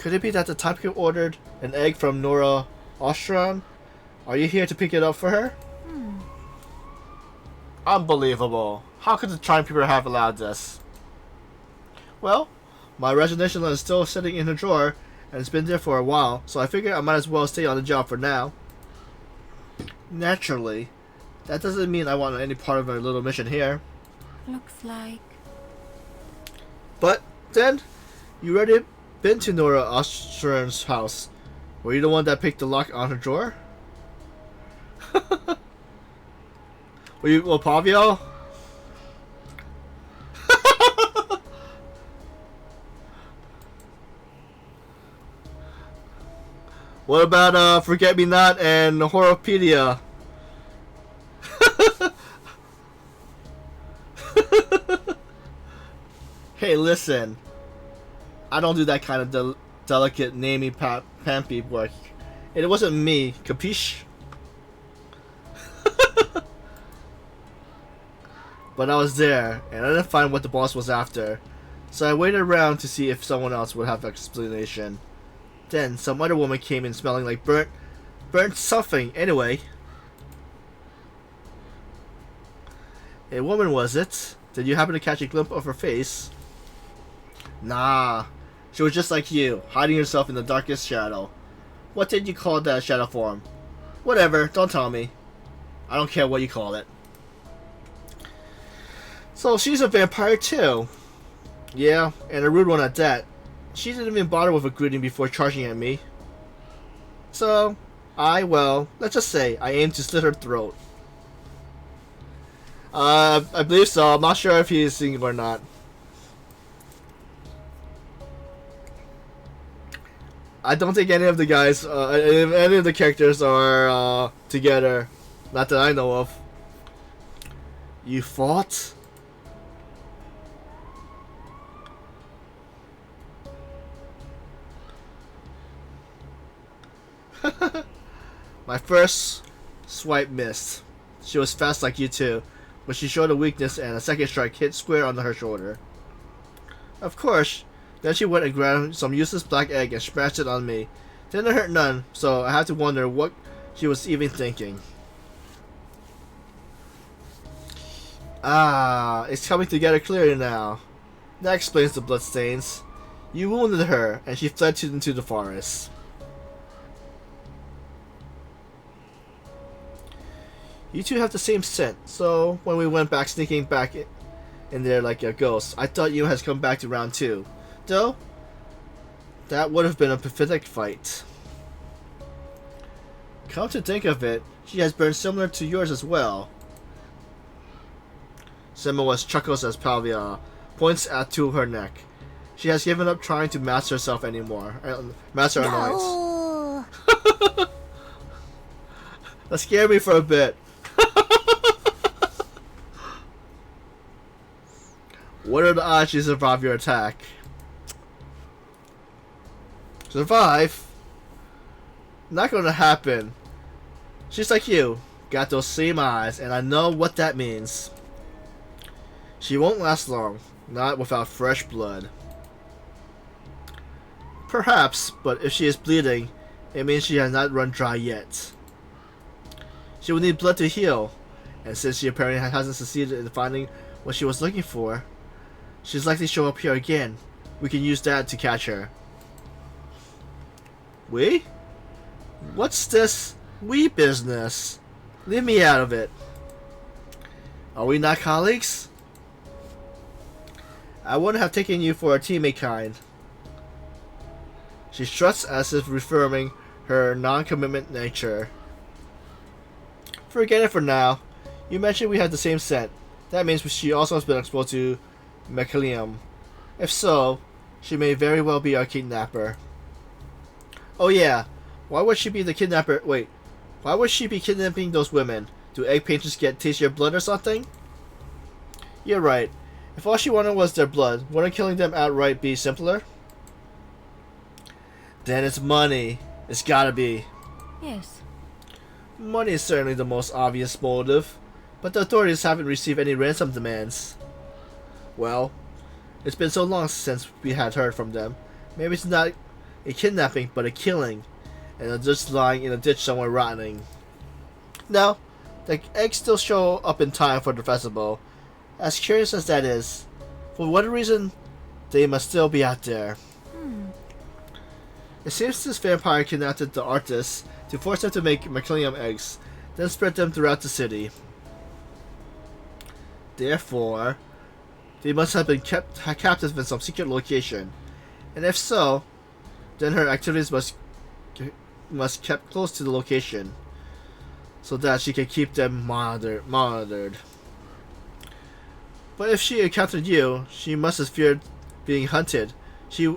Could it be that the timekeeper ordered an egg from Nora Ostron? Are you here to pick it up for her? Unbelievable. How could the timekeeper have allowed this? Well, my resignation letter is still sitting in her drawer, and it's been there for a while, so I figure I might as well stay on the job for now. Naturally. That doesn't mean I want any part of our little mission here. Looks like... But, then, you already been to Nora Ostron's house. Were you the one that picked the lock on her drawer? Were you Pavio? What about Forget Me Not and Horopedia? Hey, listen. I don't do that kind of delicate namey pampy work. It wasn't me, capiche? But I was there, and I didn't find what the boss was after. So I waited around to see if someone else would have an explanation. Then some other woman came in smelling like burnt something. Anyway, a woman was it? Did you happen to catch a glimpse of her face? Nah, she was just like you, hiding herself in the darkest shadow. What did you call that shadow form? Whatever, don't tell me. I don't care what you call it. So she's a vampire too. Yeah, and a rude one at that. She didn't even bother with a greeting before charging at me. So, well, let's just say I aimed to slit her throat. I believe so. I'm not sure if he's single or not. I don't think any of the guys, any of the characters are together. Not that I know of. You fought? My first swipe missed. She was fast like you too, but she showed a weakness and a second strike hit square on her shoulder. Of course, then she went and grabbed some useless black egg and smashed it on me. Didn't hurt none, so I had to wonder what she was even thinking. Ah, it's coming together clearly now. That explains the bloodstains. You wounded her, and she fled into the forest. You two have the same scent, so when we went back sneaking back in there like a ghost, I thought you had come back to round 2. Though, that would have been a pathetic fight. Come to think of it, she has burned similar to yours as well. Semmelweis chuckles as Pavia points to her neck. She has given up trying to master herself anymore. Master her No. annoyance. That scared me for a bit. What are the odds you survive your attack? Survive? Not gonna happen. She's like you. Got those same eyes, and I know what that means. She won't last long. Not without fresh blood. Perhaps, but if she is bleeding, it means she has not run dry yet. She will need blood to heal, and since she apparently hasn't succeeded in finding what she was looking for, she's likely to show up here again. We can use that to catch her. We? What's this we business? Leave me out of it. Are we not colleagues? I wouldn't have taken you for a teammate kind. She struts as if reaffirming her non-commitment nature. Forget it for now. You mentioned we had the same scent. That means she also has been exposed to Mecalium. If so, she may very well be our kidnapper. Oh yeah, why would she be the kidnapper? Wait, why would she be kidnapping those women? Do egg painters get taste your blood or something? You're right. If all she wanted was their blood, wouldn't killing them outright be simpler? Then it's money. It's gotta be. Yes. Money is certainly the most obvious motive, but the authorities haven't received any ransom demands. Well, it's been so long since we had heard from them. Maybe it's not a kidnapping, but a killing, and they're just lying in a ditch somewhere rotting. No, the eggs still show up in time for the festival. As curious as that is, for whatever reason, they must still be out there. It seems this vampire kidnapped the artists to force them to make mycelium eggs, then spread them throughout the city. Therefore, they must have been kept captive in some secret location, and if so, then her activities must kept close to the location, so that she can keep them monitored. But if she encountered you, she must have feared being hunted. She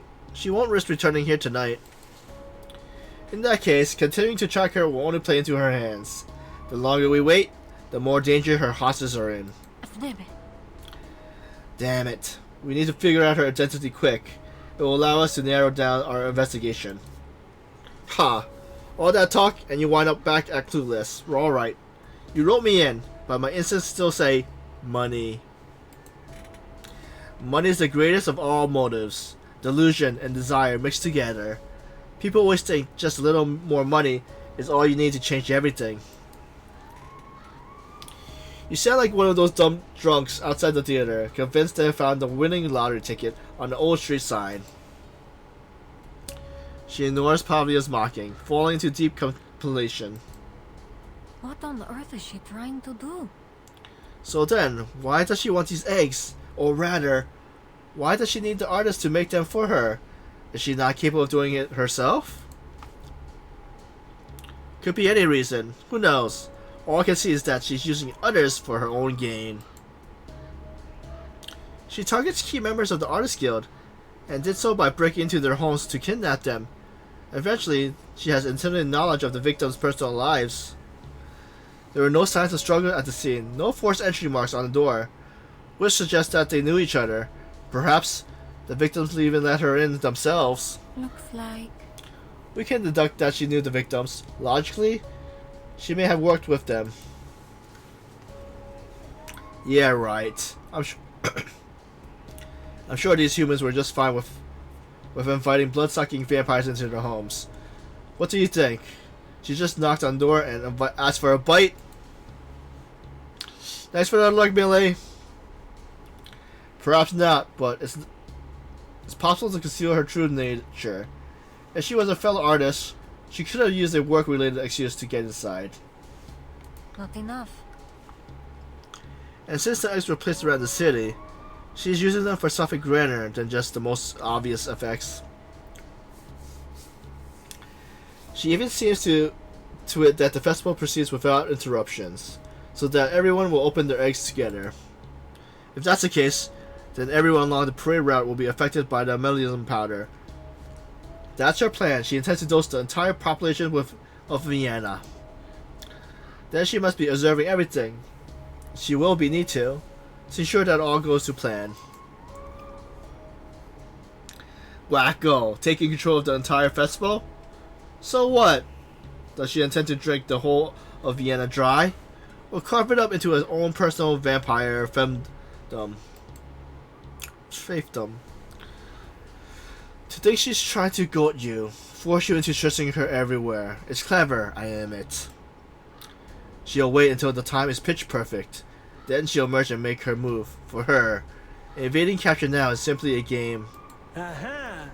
won't risk returning here tonight. In that case, continuing to track her will only play into her hands. The longer we wait, the more danger her hostages are in. Damn it. We need to figure out her identity quick. It will allow us to narrow down our investigation. Ha! All that talk and you wind up back at Clueless. We're alright. You wrote me in, but my instincts still say money. Money is the greatest of all motives. Delusion and desire mixed together. People always think just a little more money is all you need to change everything. You sound like one of those dumb drunks outside the theater, convinced they have found the winning lottery ticket on the old street sign. She ignores Pavlia's mocking, falling into deep contemplation. What on earth is she trying to do? So then, why does she want these eggs? Or rather, why does she need the artist to make them for her? Is she not capable of doing it herself? Could be any reason. Who knows? All I can see is that she's using others for her own gain. She targets key members of the Artist Guild, and did so by breaking into their homes to kidnap them. Eventually, she has intimate knowledge of the victims' personal lives. There were no signs of struggle at the scene, no forced entry marks on the door, which suggests that they knew each other. Perhaps the victims even let her in themselves. Looks like... We can deduct that she knew the victims. Logically, she may have worked with them. Yeah, right. I'm sure these humans were just fine with inviting blood-sucking vampires into their homes. What do you think? She just knocked on the door and asked for a bite? Thanks for that luck, Millie. Perhaps not, but it's possible to conceal her true nature. If she was a fellow artist, she could have used a work-related excuse to get inside. Not enough. And since the eggs were placed around the city, she's using them for something grander than just the most obvious effects. She even seems to it that the festival proceeds without interruptions, so that everyone will open their eggs together. If that's the case, then everyone along the parade route will be affected by the mycelium powder. That's her plan. She intends to dose the entire population of Vienna. Then she must be observing everything. She will need to ensure that all goes to plan. Wacko, taking control of the entire festival? So what? Does she intend to drink the whole of Vienna dry? Or carve it up into her own personal vampire femdom? Faithdom. To think she's trying to goad you, force you into trusting her everywhere. It's clever, I admit. She'll wait until the time is pitch perfect. Then she'll emerge and make her move. For her, evading capture now is simply a game. Aha!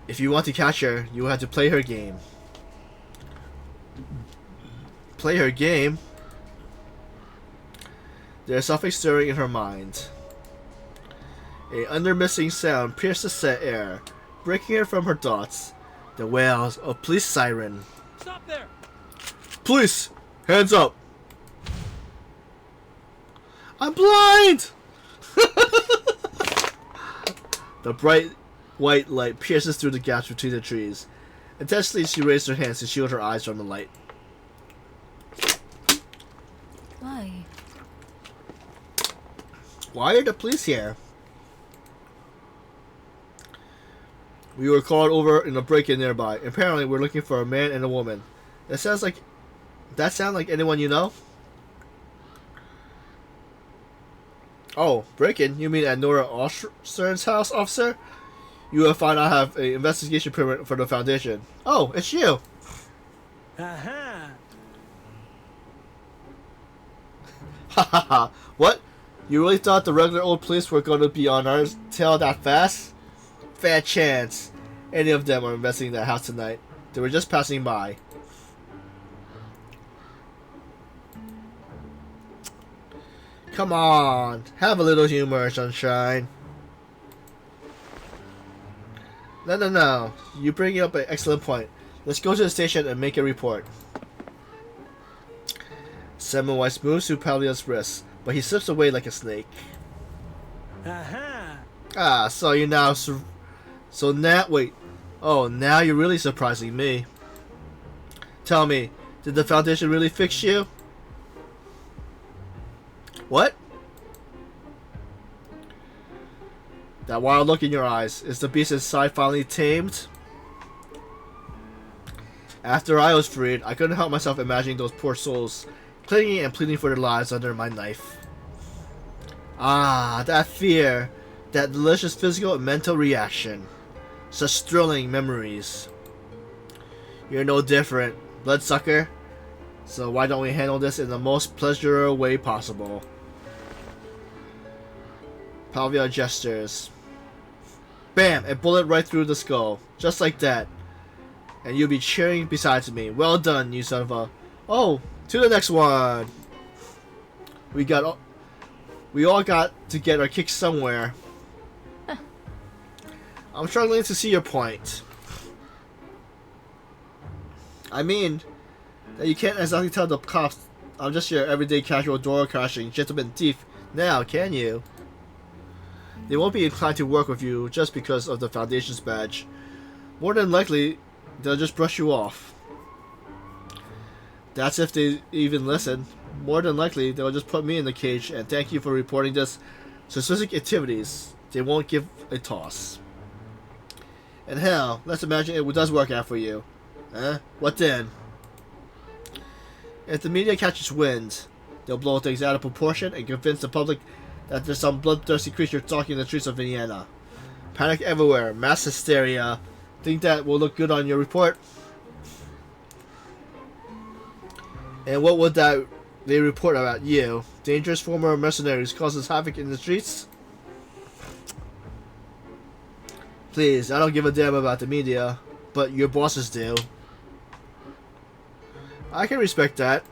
If you want to catch her, you will have to play her game. Play her game? There's something stirring in her mind. A undermissing sound pierced the set air, breaking her from her thoughts. The wails of police siren. Stop there! Police! Hands up! I'm blind! The bright white light pierces through the gaps between the trees. Intensely, she raised her hands to shield her eyes from the light. Why? Why are the police here? We were called over in a break-in nearby. Apparently, we're looking for a man and a woman. That sound like anyone you know? Oh, break-in? You mean at Nora Ostern's house, officer? You will find I have an investigation permit for the Foundation. Oh, it's you! Aha! Ha ha ha. What? You really thought the regular old police were going to be on our tail that fast? Fair chance. Any of them are investigating that house tonight. They were just passing by. Come on. Have a little humor, sunshine. No. You bring up an excellent point. Let's go to the station and make a report. Semmelweis moves to Pallia's wrist, but he slips away like a snake. Aha! Ah, so you now... So now... Wait. Oh, now you're really surprising me. Tell me, did the Foundation really fix you? What? That wild look in your eyes. Is the beast inside finally tamed? After I was freed, I couldn't help myself imagining those poor souls clinging and pleading for their lives under my knife. Ah, that fear. That delicious physical and mental reaction. Such thrilling memories. You're no different, bloodsucker. So why don't we handle this in the most pleasurable way possible? Palvia gestures. Bam! A bullet right through the skull. Just like that. And you'll be cheering besides me. Well done, you son of a... Oh! To the next one! We all got to get our kicks somewhere. I'm struggling to see your point. I mean, that you can't exactly tell the cops I'm just your everyday casual door crashing gentleman thief now, can you? They won't be inclined to work with you just because of the Foundation's badge. More than likely, they'll just brush you off. That's if they even listen. More than likely, they'll just put me in the cage and thank you for reporting this specific activities. They won't give a toss. And hell, let's imagine it does work out for you. What then? If the media catches wind, they'll blow things out of proportion and convince the public that there's some bloodthirsty creature stalking the streets of Vienna. Panic everywhere, mass hysteria. Think that will look good on your report? And what would that they report about you? Dangerous former mercenaries causes havoc in the streets? Please, I don't give a damn about the media, but your bosses do. I can respect that.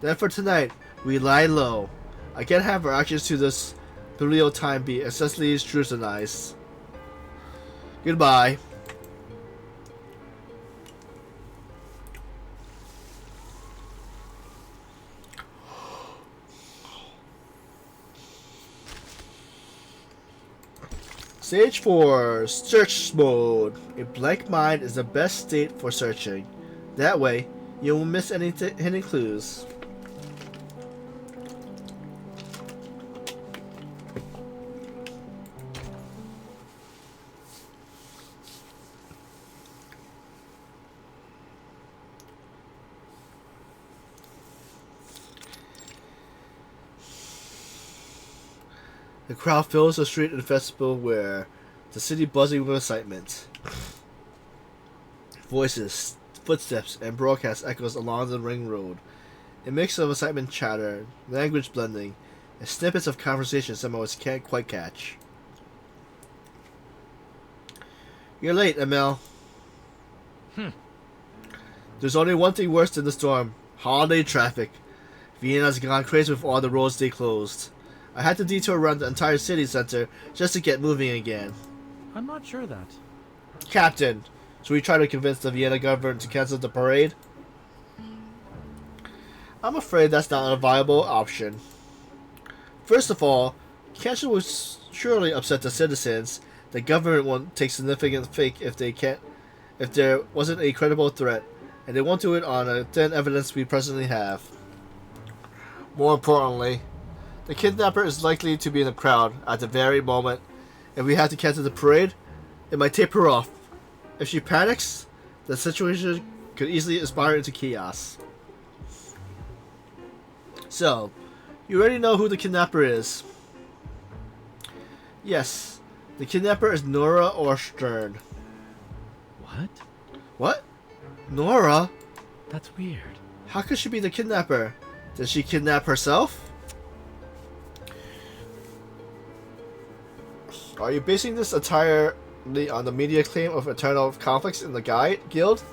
Then for tonight, we lie low. I can't have our actions to this Burial time be excessively scrutinized. Goodbye. Stage 4, Search Mode. A blank mind is the best state for searching. That way, you won't miss any hidden clues. The crowd fills the street in festival where the city buzzing with excitement. Voices, footsteps, and broadcast echoes along the ring road. A mix of excitement chatter, language blending, and snippets of conversation Semmelweis can't quite catch. You're late, Emil. There's only one thing worse than the storm. Holiday traffic. Vienna's gone crazy with all the roads they closed. I had to detour around the entire city center just to get moving again. I'm not sure that. Captain, should we try to convince the Vienna government to cancel the parade? I'm afraid that's not a viable option. First of all, cancel would surely upset the citizens. The government won't take significant fake if there wasn't a credible threat, and they won't do it on a thin evidence we presently have. More importantly, the kidnapper is likely to be in the crowd at the very moment. If we have to cancel the parade, it might tip her off. If she panics, the situation could easily spiral into chaos. So, you already know who the kidnapper is. Yes, The kidnapper is Nora Orstern. What? What? Nora? That's weird. How could she be the kidnapper? Did she kidnap herself? Are you basing this entirely on the media claim of eternal conflicts in the guild?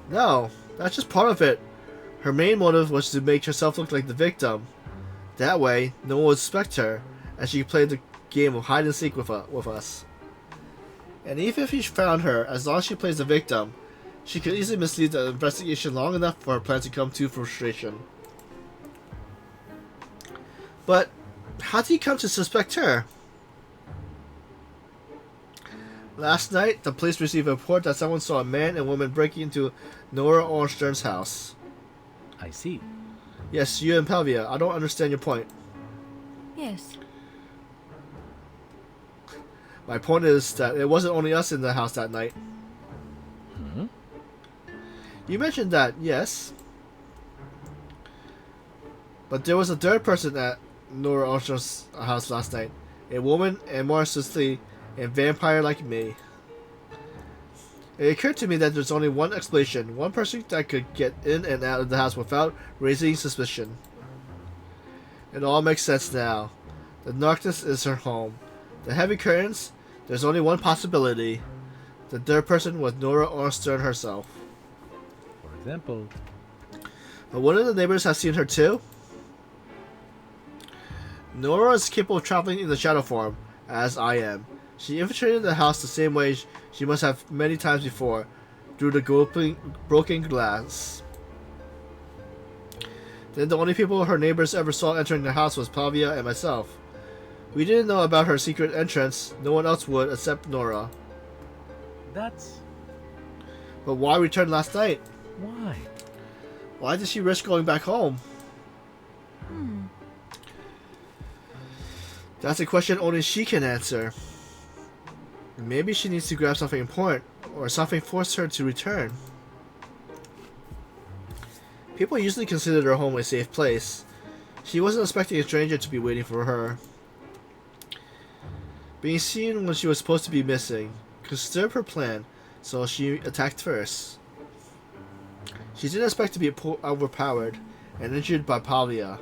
No, that's just part of it. Her main motive was to make herself look like the victim. That way, no one would suspect her, and she could play the game of hide and seek with us. And even if he found her, as long as she plays the victim, she could easily mislead the investigation long enough for her plan to come to frustration. But how did he come to suspect her? Last night, the police received a report that someone saw a man and woman breaking into Nora Ornstern's house. I see. Yes, you and Palvia. I don't understand your point. Yes. My point is that it wasn't only us in the house that night. Hmm? You mentioned that, yes. But there was a third person at Nora Ornstern's house last night. A woman, and more especially, a vampire like me. It occurred to me that there's only one explanation, one person that could get in and out of the house without raising suspicion. It all makes sense now. The darkness is her home. The heavy curtains, there's only one possibility. The third person was Nora Ornstern herself. For example. But wouldn't the neighbors have seen her too? Nora is capable of traveling in the shadow form, as I am. She infiltrated the house the same way she must have many times before, through the broken glass. Then the only people her neighbors ever saw entering the house was Pavia and myself. We didn't know about her secret entrance. No one else would except Nora. That's... But why return last night? Why? Why did she risk going back home? That's a question only she can answer. Maybe she needs to grab something important, or something forced her to return. People usually consider her home a safe place. She wasn't expecting a stranger to be waiting for her. Being seen when she was supposed to be missing could disturb her plan, so she attacked first. She didn't expect to be overpowered and injured by Pavia.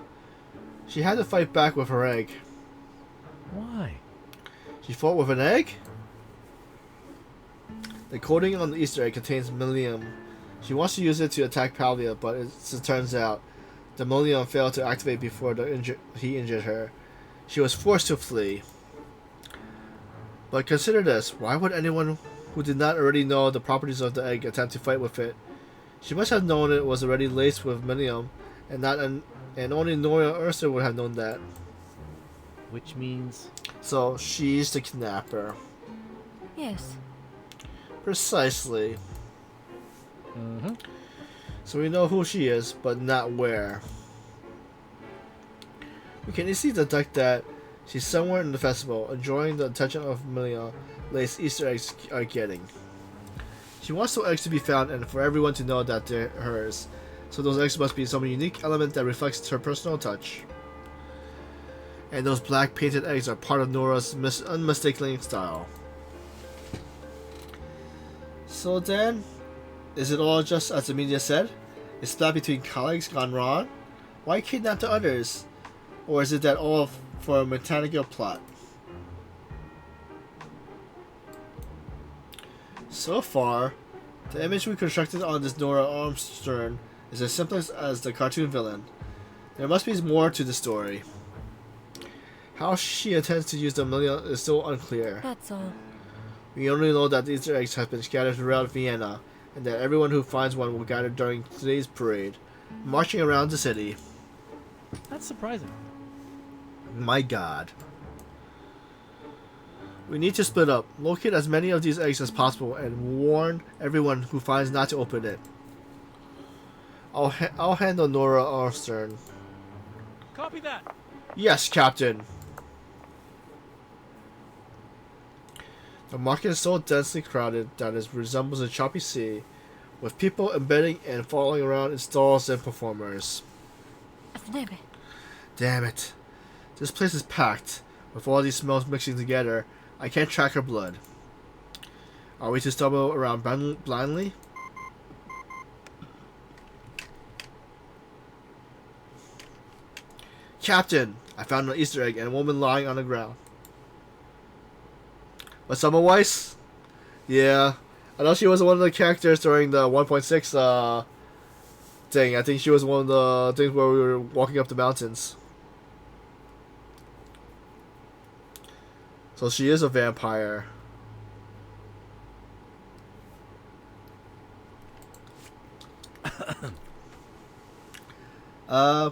She had to fight back with her egg. Why? She fought with an egg? The coating on the Easter egg contains Millennium. She wants to use it to attack Palvia, but as it turns out, the Millennium failed to activate before he injured her. She was forced to flee. But consider this, why would anyone who did not already know the properties of the egg attempt to fight with it? She must have known it was already laced with Millennium, and only Nora Ursa would have known that. Which means... So, she's the kidnapper. Yes. Precisely. Mm-hmm. So we know who she is, but not where. We can easily detect that she's somewhere in the festival, enjoying the attention of Millennium-laced Easter eggs are getting. She wants those eggs to be found and for everyone to know that they're hers. So those eggs must be some unique element that reflects her personal touch. And those black painted eggs are part of Nora's unmistakable style. So then, is it all just as the media said? Is spat between colleagues gone wrong? Why kidnap the others? Or is it that all for a mechanical plot? So far, the image we constructed on this Nora Ornstern is as simple as the cartoon villain. There must be more to the story. How she intends to use the Millennium is still unclear. That's all. We only know that the Easter eggs have been scattered throughout Vienna, and that everyone who finds one will gather during today's parade, marching around the city. That's surprising. My god. We need to split up, locate as many of these eggs as possible, and warn everyone who finds not to open it. I'll handle Nora Ornstern. Copy that. Yes, Captain. The market is so densely crowded that it resembles a choppy sea, with people embedding and falling around in stalls and performers. Damn it. This place is packed. With all these smells mixing together, I can't track her blood. Are we to stumble around blindly? Captain! I found an Easter egg and a woman lying on the ground. What, Semmelweis? Yeah. I know she was one of the characters during the 1.6 thing. I think she was one of the things where we were walking up the mountains. So she is a vampire.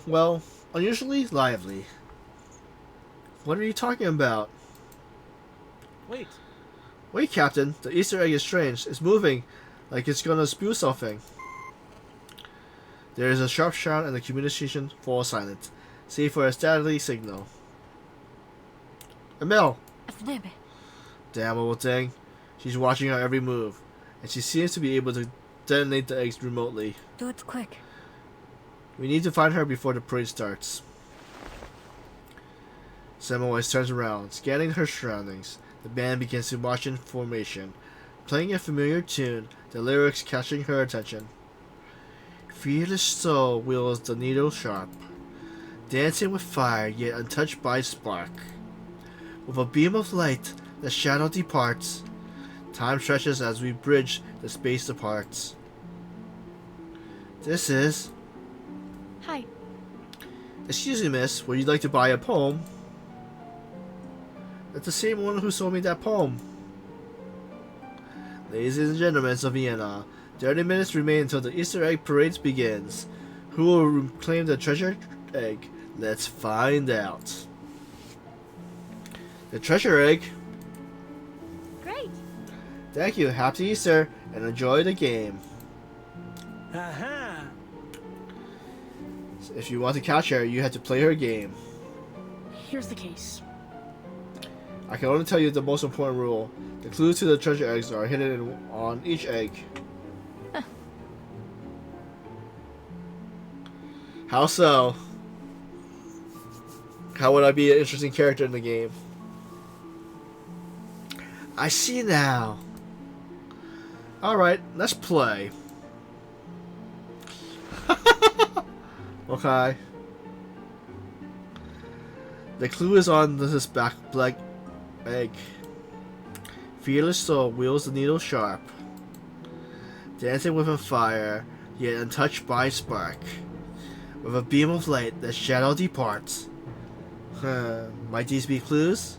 Well, unusually lively. What are you talking about? Wait. Wait, Captain. The Easter egg is strange. It's moving, like it's gonna spew something. There is a sharp sound and the communication falls silent, save for a steady signal. Emil! Afnebe. Damn old thing. She's watching our every move, and she seems to be able to detonate the eggs remotely. Do it quick. We need to find her before the parade starts. Semmelweis turns around, scanning her surroundings. The band begins to march in formation, playing a familiar tune, the lyrics catching her attention. Fearless soul wields the needle sharp, dancing with fire yet untouched by spark. With a beam of light, the shadow departs. Time stretches as we bridge the space apart. This is... Hi. Excuse me, miss, would you like to buy a poem? That's the same one who sold me that poem. Ladies and gentlemen of Vienna, 30 minutes remain until the Easter egg parade begins. Who will reclaim the treasure egg? Let's find out. The treasure egg? Great. Thank you, happy Easter, and enjoy the game. Aha! If you want to catch her, you have to play her game. Here's the case. I can only tell you the most important rule. The clues to the treasure eggs are hidden on each egg. How so? How would I be an interesting character in the game? I see now. Alright, let's play. Okay. The clue is on this back black egg. Fearless soul wields the needle sharp, dancing within fire, yet untouched by spark. With a beam of light, the shadow departs. Might these be clues?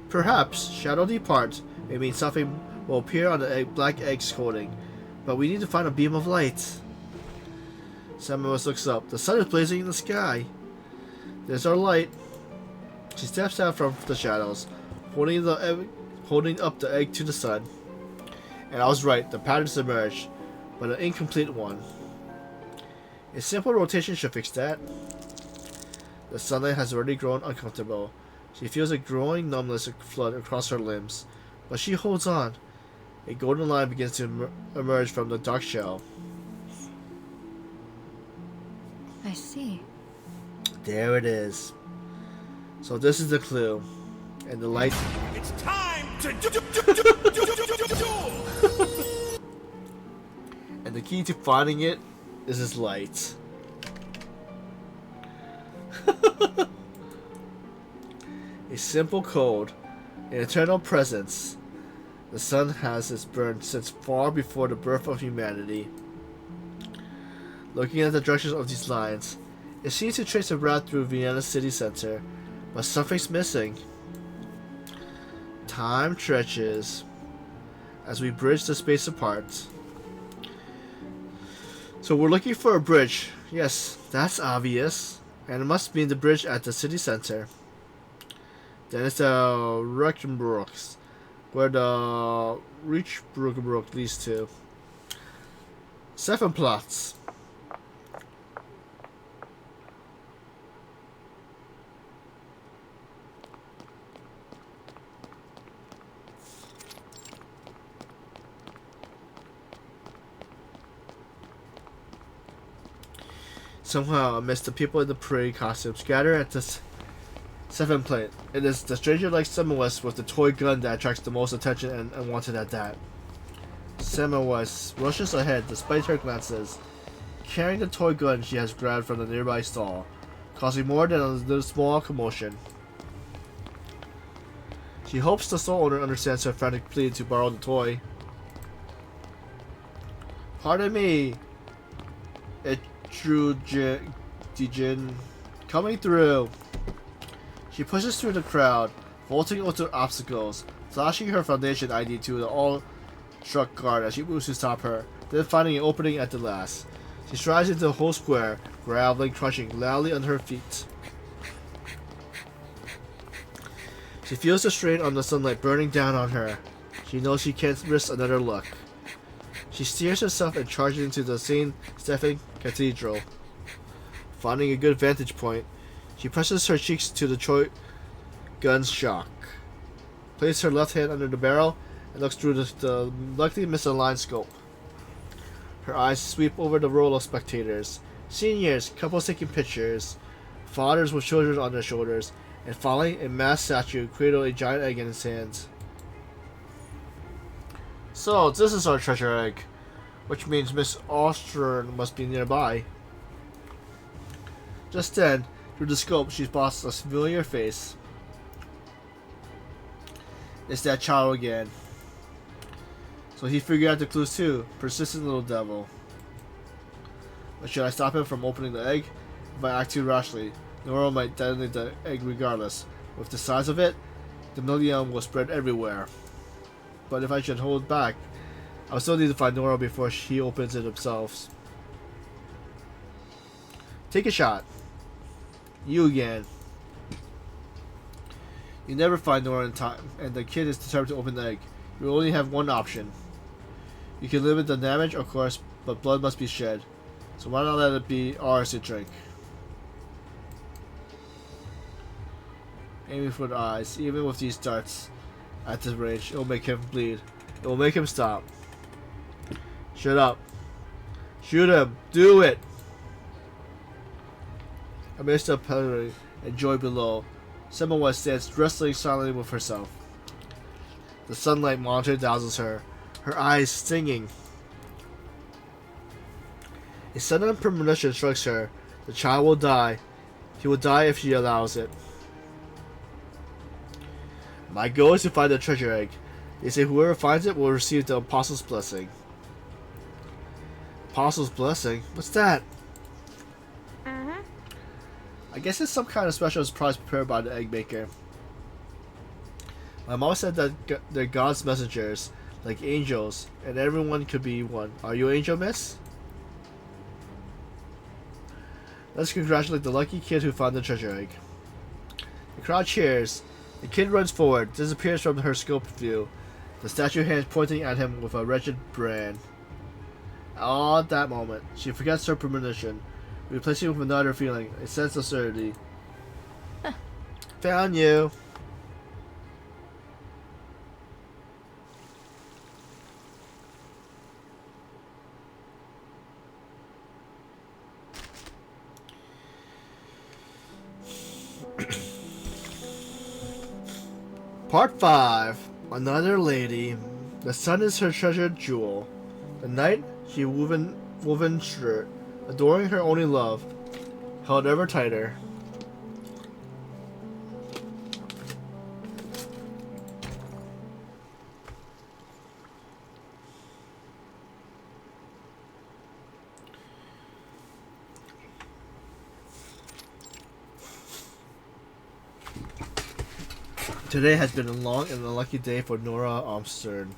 Perhaps shadow depart may mean something will appear on the black egg's coating, but we need to find a beam of light. Semmelweis looks up. The sun is blazing in the sky. There's our light. She steps out from the shadows, holding up the egg to the sun. And I was right, the patterns emerged, but an incomplete one. A simple rotation should fix that. The sunlight has already grown uncomfortable. She feels a growing numbness flood across her limbs, but she holds on. A golden line begins to emerge from the dark shell. I see. There it is. So this is the clue. And the light... It's time to And the key to finding it is this light. A simple code. An eternal presence. The sun has its burned since far before the birth of humanity. Looking at the directions of these lines, it seems to trace a route through Vienna's city center, but something's missing. Time stretches as we bridge the space apart. So we're looking for a bridge. Yes, that's obvious. And it must be the bridge at the city center. Then it's the Reckenbrooks, where the Reachbruggenbrook leads to. 7 plots. Somehow, amidst the people in the parade costumes gathered at this 7 plate. It is the stranger like Semmelweis with the toy gun that attracts the most attention and wanted at that. Semmelweis rushes ahead despite her glances, carrying the toy gun she has grabbed from the nearby stall, causing more than a little small commotion. She hopes the stall owner understands her frantic plea to borrow the toy. Pardon me, Dijin. Coming through. She pushes through the crowd, vaulting over obstacles, flashing her Foundation ID to the all-struck guard as she moves to stop her, then finding an opening at the last. She strides into the whole square, graveling, crunching loudly under her feet. She feels the strain on the sunlight burning down on her. She knows she can't risk another look. She steers herself and charges into the St. Stephen Cathedral. Finding a good vantage point, she presses her cheeks to the toy gun's shock, places her left hand under the barrel, and looks through the luckily misaligned scope. Her eyes sweep over the row of spectators, seniors, couples taking pictures, fathers with children on their shoulders, and finally a masked statue cradle a giant egg in his hands. So, this is our treasure egg, which means Miss Ostern must be nearby. Just then, through the scope, she spots a familiar face. It's that child again. So he figured out the clues too. Persistent little devil. But should I stop him from opening the egg? If I act too rashly, Nora might detonate the egg regardless. With the size of it, the million will spread everywhere. But if I should hold back, I'll still need to find Nora before she opens it himself. Take a shot. You again. You never find Nora in time, and the kid is determined to open the egg. You only have one option. You can limit the damage, of course, but blood must be shed. So why not let it be ours to drink? Aiming for the eyes, even with these darts at this range, it will make him bleed. It will make him stop. Shut up. Shoot him. Do it. Amidst the pleasure and joy below, Semmelweis stands wrestling silently with herself. The sunlight monitor dazzles her, her eyes stinging. A sudden premonition strikes her. The child will die. He will die if she allows it. My goal is to find the treasure egg. They say whoever finds it will receive the Apostle's Blessing. Apostle's Blessing? What's that? I guess it's some kind of special surprise prepared by the egg maker. My mom said that they're God's messengers, like angels, and everyone could be one. Are you an angel, miss? Let's congratulate the lucky kid who found the treasure egg. The crowd cheers. The kid runs forward, disappears from her scope view, the statue hands pointing at him with a wretched brand. All at that moment, she forgets her premonition, replacing it with another feeling, a sense of certainty. Found you! Part 5. Another lady. The sun is her treasured jewel. The night, she woven shirt, adoring her only love, held ever tighter. Today has been a long and unlucky day for Nora Armstrong.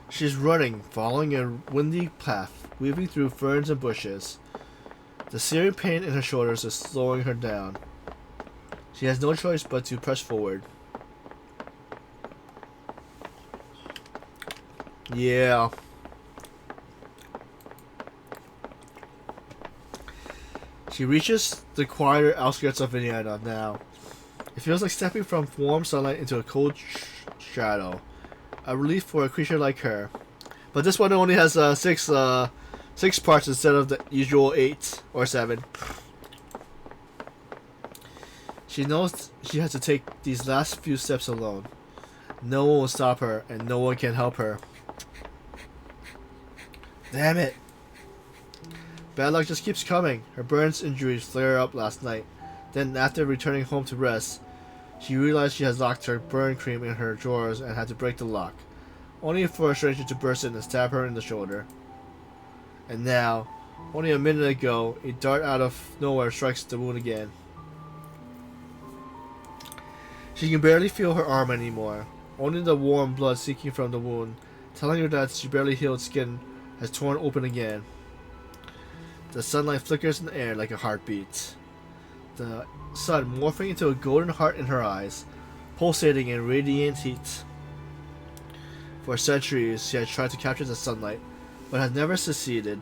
She's running, following a windy path, weaving through ferns and bushes. The searing pain in her shoulders is slowing her down. She has no choice but to press forward. Yeah. She reaches the quieter outskirts of Indiana now. It feels like stepping from warm sunlight into a cold shadow. A relief for a creature like her. But this one only has six parts instead of the usual 8 or 7. She knows she has to take these last few steps alone. No one will stop her, and no one can help her. Damn it! Bad luck just keeps coming. Her burns injuries flare up last night. Then, after returning home to rest, she realized she has locked her burn cream in her drawers and had to break the lock, only for a stranger to burst in and stab her in the shoulder. And now, only a minute ago, a dart out of nowhere strikes the wound again. She can barely feel her arm anymore, only the warm blood seeking from the wound, telling her that she barely healed skin has torn open again. The sunlight flickers in the air like a heartbeat. The sun morphing into a golden heart in her eyes, pulsating in radiant heat. For centuries, she had tried to capture the sunlight, but had never succeeded.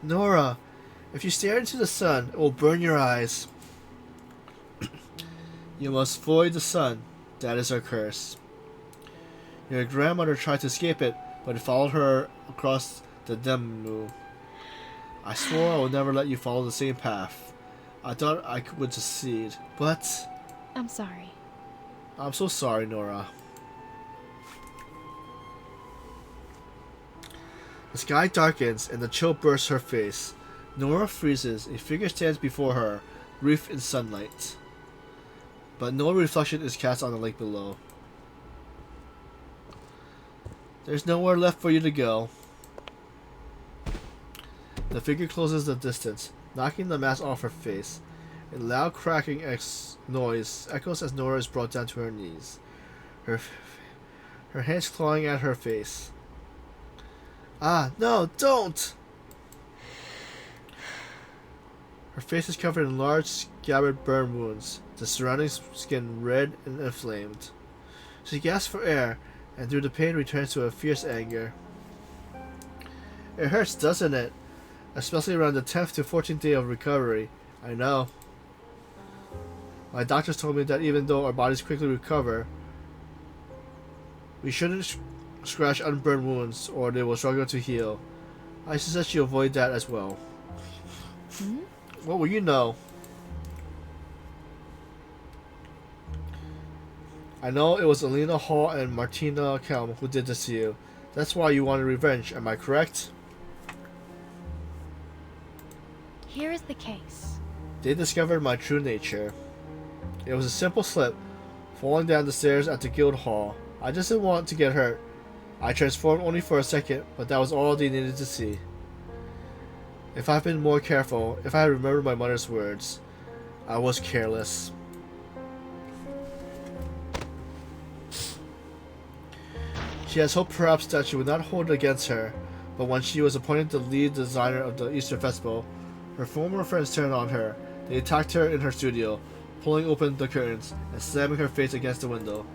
Nora, if you stare into the sun, it will burn your eyes. You must avoid the sun. That is our curse. Your grandmother tried to escape it, but it followed her across the Demu. I swore I would never let you follow the same path. I thought I would succeed, but... I'm sorry. I'm so sorry, Nora. The sky darkens and the chill bursts her face. Nora freezes. A figure stands before her, wreathed in sunlight. But no reflection is cast on the lake below. There's nowhere left for you to go. The figure closes the distance, knocking the mask off her face. A loud cracking noise echoes as Nora is brought down to her knees, her hands clawing at her face. Ah, no, don't! Her face is covered in large, scabbard burn wounds, the surrounding skin red and inflamed. She gasps for air, and through the pain returns to a fierce anger. It hurts, doesn't it? Especially around the 10th to 14th day of recovery. I know. My doctors told me that even though our bodies quickly recover, we shouldn't scratch unburned wounds or they will struggle to heal. I suggest you avoid that as well. What will you know? I know it was Alina Hall and Martina Kelm who did this to you. That's why you wanted revenge, am I correct? Here is the case. They discovered my true nature. It was a simple slip, falling down the stairs at the guild hall. I just didn't want to get hurt. I transformed only for a second, but that was all they needed to see. If I'd been more careful, if I had remembered my mother's words, I was careless. She has hoped perhaps that she would not hold it against her, but when she was appointed the lead designer of the Easter Festival, her former friends turned on her. They attacked her in her studio, pulling open the curtains and slamming her face against the window.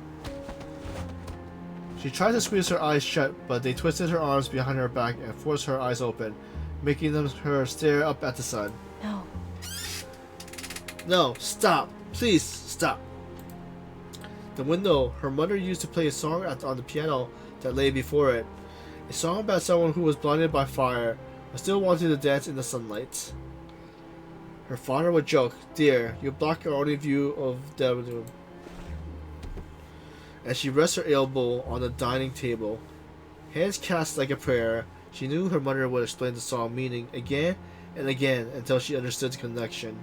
She tried to squeeze her eyes shut, but they twisted her arms behind her back and forced her eyes open, making her stare up at the sun. No. No, stop! Please, stop! The window her mother used to play a song on the piano that lay before it. A song about someone who was blinded by fire, but still wanted to dance in the sunlight. Her father would joke, "Dear, you block our only view of the room." As she rests her elbow on the dining table, hands cast like a prayer, she knew her mother would explain the song meaning again and again until she understood the connection.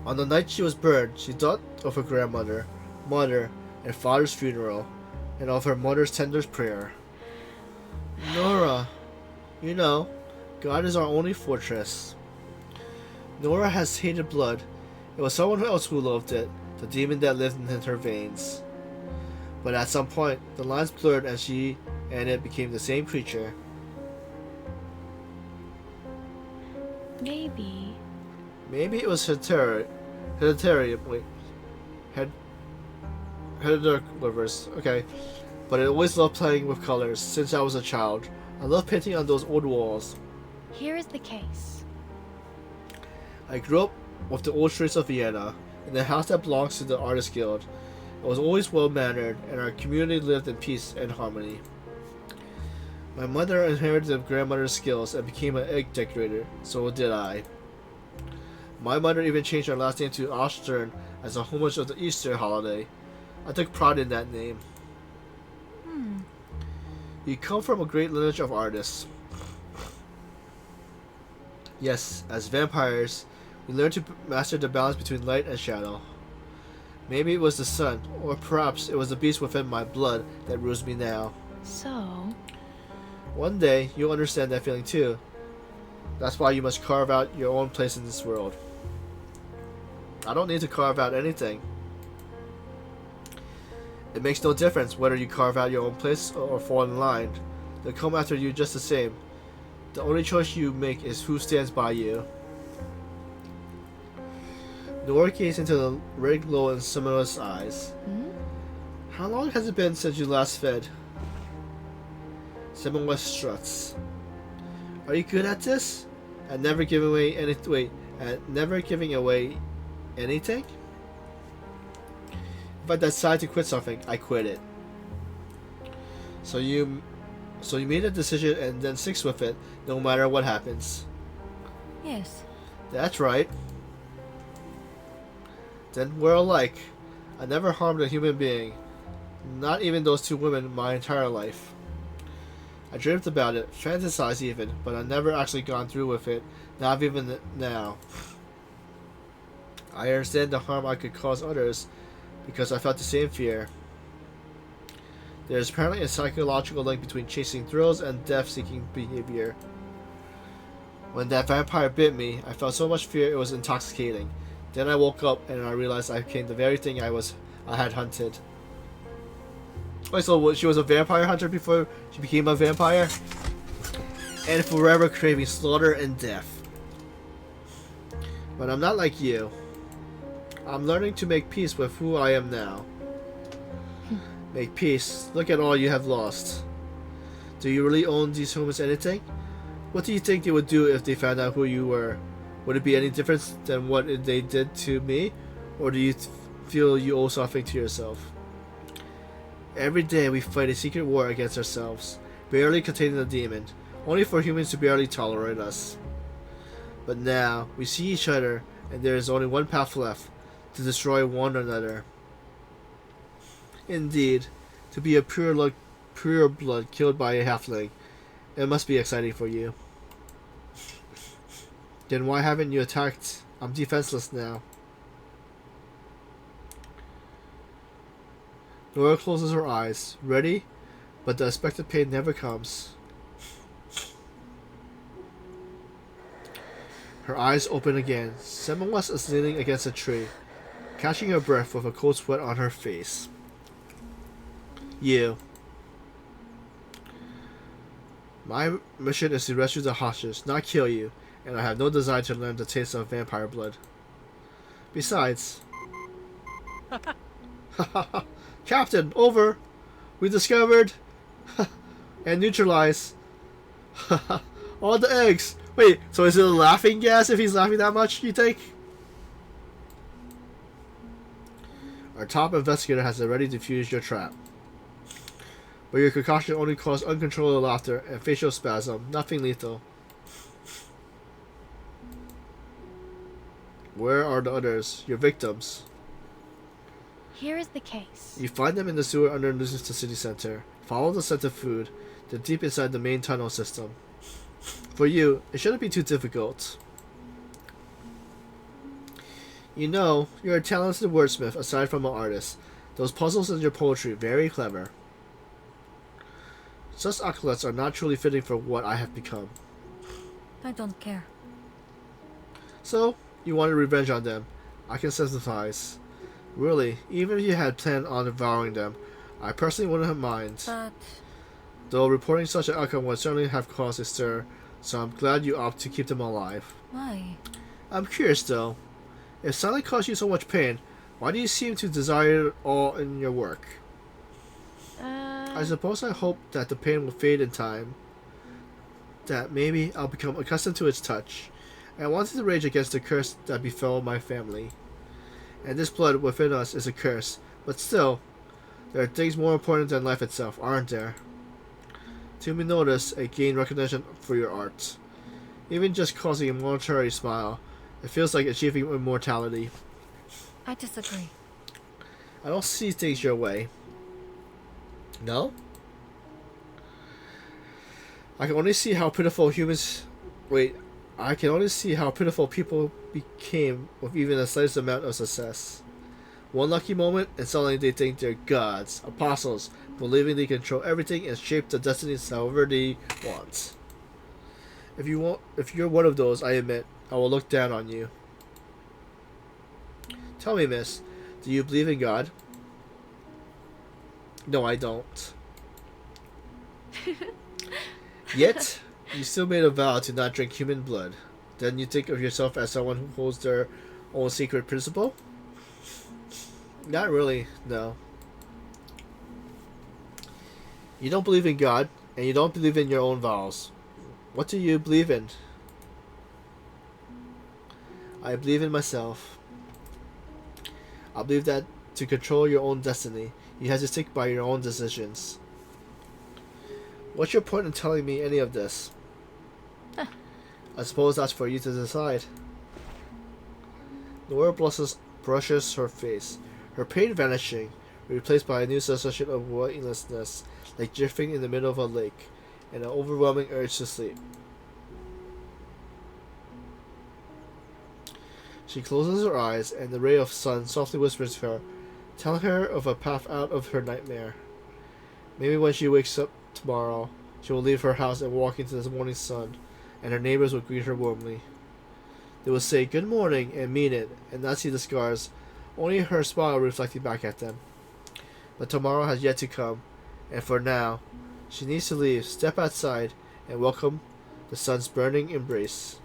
On the night she was burned, she thought of her grandmother, mother, and father's funeral, and of her mother's tender prayer. Nora, you know, God is our only fortress. Nora has hated blood. It was someone else who loved it, the demon that lived in her veins. But at some point, the lines blurred and she and it became the same creature. Maybe. Maybe it was hereditary, lovers, okay. But I always loved playing with colors since I was a child. I love painting on those old walls. Here is the case. I grew up with the old streets of Vienna, in the house that belongs to the Artists Guild. It was always well-mannered, and our community lived in peace and harmony. My mother inherited grandmother's skills and became an egg decorator, so did I. My mother even changed our last name to Ostern as a homage of the Easter holiday. I took pride in that name. You come from a great lineage of artists. Yes, as vampires, we learn to master the balance between light and shadow. Maybe it was the sun, or perhaps it was the beast within my blood that rules me now. So, One day, you'll understand that feeling too. That's why you must carve out your own place in this world. I don't need to carve out anything. It makes no difference whether you carve out your own place or fall in line. They'll come after you just the same. The only choice you make is who stands by you. Nora gazed into the red glow in Semmelweis' eyes. How long has it been since you last fed? Semmelweis struts. Are you good at this? At never giving away anything? If I decide to quit something, I quit it. So you made a decision and then sticks with it, no matter what happens. Yes. That's right. Then we're alike. I never harmed a human being. Not even those two women my entire life. I dreamt about it, fantasized even, but I've never actually gone through with it, not even now. I understand the harm I could cause others, because I felt the same fear. There is apparently a psychological link between chasing thrills and death-seeking behavior. When that vampire bit me, I felt so much fear it was intoxicating. Then I woke up and I realized I became the very thing I had hunted. Wait, so she was a vampire hunter before she became a vampire? And forever craving slaughter and death. But I'm not like you. I'm learning to make peace with who I am now. Make peace. Look at all you have lost. Do you really own these humans anything? What do you think they would do if they found out who you were? Would it be any different than what they did to me? Or do you feel you owe something to yourself? Every day we fight a secret war against ourselves, barely containing the demon, only for humans to barely tolerate us. But now, we see each other, and there is only one path left, to destroy one another. Indeed, to be a pure blood killed by a halfling, it must be exciting for you. Then why haven't you attacked? I'm defenseless now. Nora closes her eyes, ready, but the expected pain never comes. Her eyes open again. Semmelweis is leaning against a tree, catching her breath with a cold sweat on her face. You. My mission is to rescue the hostages, not kill you, and I have no desire to learn the taste of vampire blood. Besides... Captain, over! We discovered... and neutralized... all the eggs! Wait, so is it a laughing gas if he's laughing that much, you think? Our top investigator has already defused your trap. But your concoction only caused uncontrollable laughter and facial spasm, nothing lethal. Where are the others, your victims? here is the case. You find them in the sewer underneath the city center. Follow the scent of food. They're deep inside the main tunnel system. For you, it shouldn't be too difficult. You know, you're a talented wordsmith aside from an artist. Those puzzles in your poetry, very clever. Such accolades are not truly fitting for what I have become. I don't care. So, you wanted revenge on them. I can sympathize. Really, even if you had planned on devouring them, I personally wouldn't mind. But... Though reporting such an outcome would certainly have caused a stir, so I'm glad you opt to keep them alive. why? I'm curious though. If silence caused you so much pain, why do you seem to desire it all in your work? I suppose I hope that the pain will fade in time. That maybe I'll become accustomed to its touch. I wanted to rage against the curse that befell my family. And this blood within us is a curse, but still, there are things more important than life itself, aren't there? To be noticed and gain recognition for your art. Even just causing a momentary smile, it feels like achieving immortality. I disagree. I don't see things your way. No? I can only see how pitiful humans... Wait, I can only see how pitiful people became with even the slightest amount of success. One lucky moment, and suddenly they think they're gods, apostles, believing they control everything and shape the destinies however they want. If you're one of those, I admit, I will look down on you. Tell me, miss, do you believe in God? No, I don't. Yet, you still made a vow to not drink human blood. Then you think of yourself as someone who holds their own secret principle? Not really, no. You don't believe in God, and you don't believe in your own vows. What do you believe in? I believe in myself. I believe that to control your own destiny, you have to stick by your own decisions. What's your point in telling me any of this? I suppose that's for you to decide. Nora brushes her face, her pain vanishing, replaced by a new sensation of weightlessness, like drifting in the middle of a lake, and an overwhelming urge to sleep. She closes her eyes, and the ray of sun softly whispers to her, telling her of a path out of her nightmare. Maybe when she wakes up tomorrow, she will leave her house and walk into the morning sun, and her neighbors will greet her warmly. They will say good morning and mean it, and not see the scars, only her smile reflecting back at them. But tomorrow has yet to come, and for now, she needs to leave, step outside, and welcome the sun's burning embrace.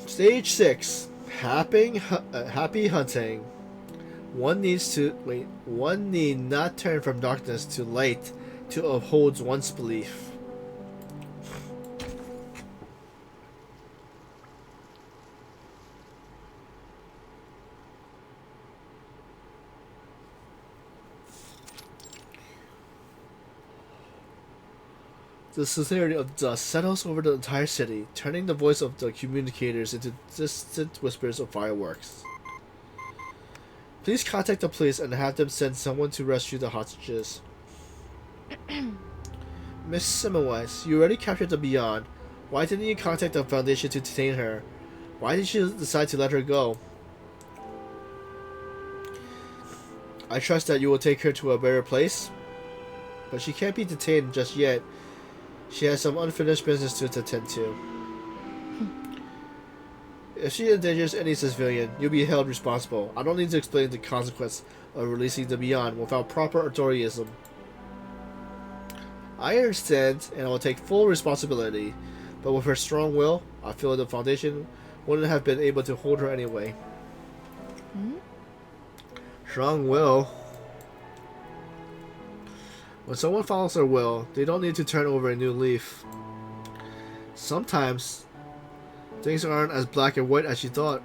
Stage 6. Happy hunting. One need not turn from darkness to light to uphold one's belief. The sincerity of dust settles over the entire city, turning the voice of the communicators into distant whispers of fireworks. Please contact the police and have them send someone to rescue the hostages. Miss Semmelweis, you already captured the Beyond. Why didn't you contact the Foundation to detain her? Why did you decide to let her go? I trust that you will take her to a better place, but she can't be detained just yet. She has some unfinished business to attend to. If she endangers any civilian, you'll be held responsible. I don't need to explain the consequence of releasing the Beyond without proper authorityism. I understand, and I will take full responsibility, but with her strong will, I feel the Foundation wouldn't have been able to hold her anyway. Strong will? When someone follows their will, they don't need to turn over a new leaf. Sometimes, things aren't as black and white as you thought.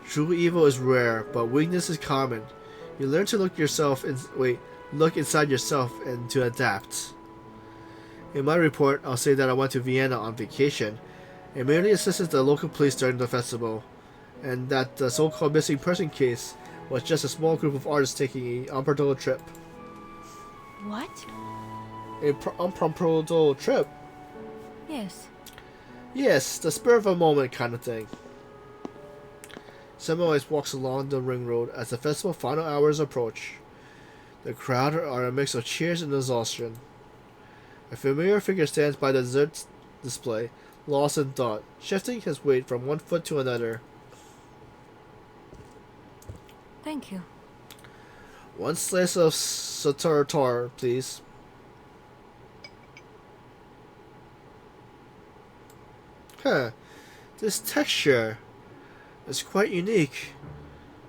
True evil is rare, but weakness is common. You learn to look inside yourself and to adapt. In my report, I'll say that I went to Vienna on vacation and merely assisted the local police during the festival, and that the so-called missing person case was just a small group of artists taking an unprofitable trip. What? Unprofitable trip? Yes. Yes, the spur of a moment kind of thing. Semmelweis walks along the ring road as the festival final hours approach. The crowd are a mix of cheers and exhaustion. A familiar figure stands by the dessert display, lost in thought, shifting his weight from one foot to another. Thank you. One slice of tartar, please. Huh. This texture is quite unique.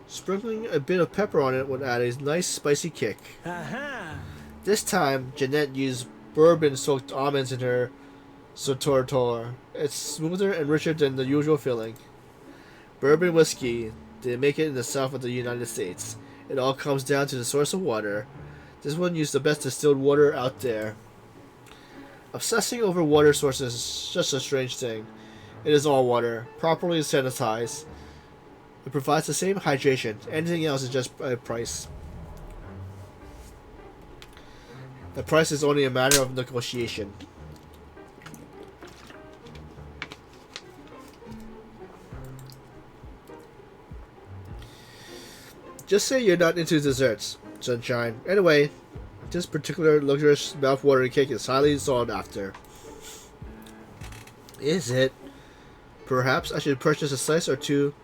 Sprinkling a bit of pepper on it would add a nice spicy kick. Aha! This time, Jeanette used bourbon-soaked almonds in her tartar. It's smoother and richer than the usual filling. Bourbon whiskey didn't make it in the south of the United States. It all comes down to the source of water. This one used the best distilled water out there. Obsessing over water sources is just a strange thing. It is all water, properly sanitized. It provides the same hydration. Anything else is just a price. The price is only a matter of negotiation. Just say you're not into desserts, Sunshine. Anyway, this particular luxurious mouth-watering cake is highly sought after. Is it? Perhaps I should purchase a slice or two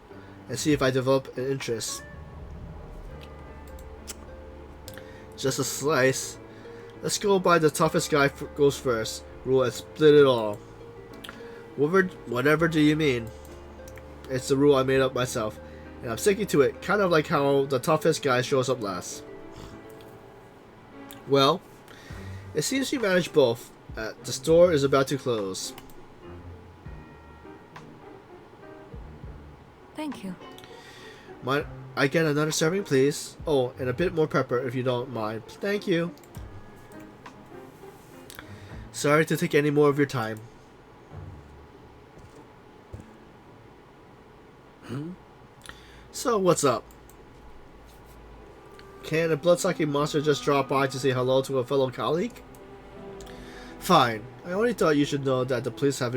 and see if I develop an interest. Just a slice? Let's go by the toughest guy goes first rule and split it all. Whatever do you mean? It's the rule I made up myself, and I'm sticking to it, kind of like how the toughest guy shows up last. Well, it seems you manage both. The store is about to close. Thank you. I get another serving, please? Oh, and a bit more pepper if you don't mind. Thank you. Sorry to take any more of your time. So, what's up? Can a blood-sucking monster just drop by to say hello to a fellow colleague? Fine. I only thought you should know that the police have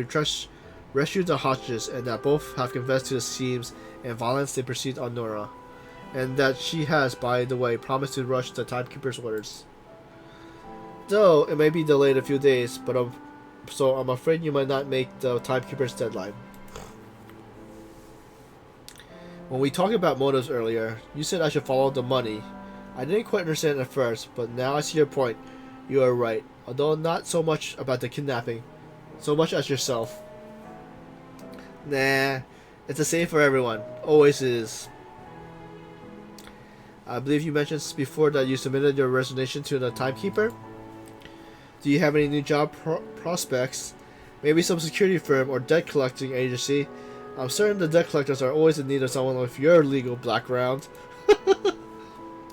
rescued the hostages and that both have confessed to the schemes and violence they pursued on Nora. And that she has, by the way, promised to rush the timekeeper's orders. Though it may be delayed a few days, but I'm afraid you might not make the timekeeper's deadline. When we talked about motives earlier, you said I should follow the money. I didn't quite understand at first, but now I see your point. You are right, although not so much about the kidnapping, so much as yourself. Nah, it's the same for everyone. Always is. I believe you mentioned before that you submitted your resignation to the timekeeper. Do you have any new job prospects? Maybe some security firm or debt collecting agency? I'm certain the debt collectors are always in need of someone with your legal background.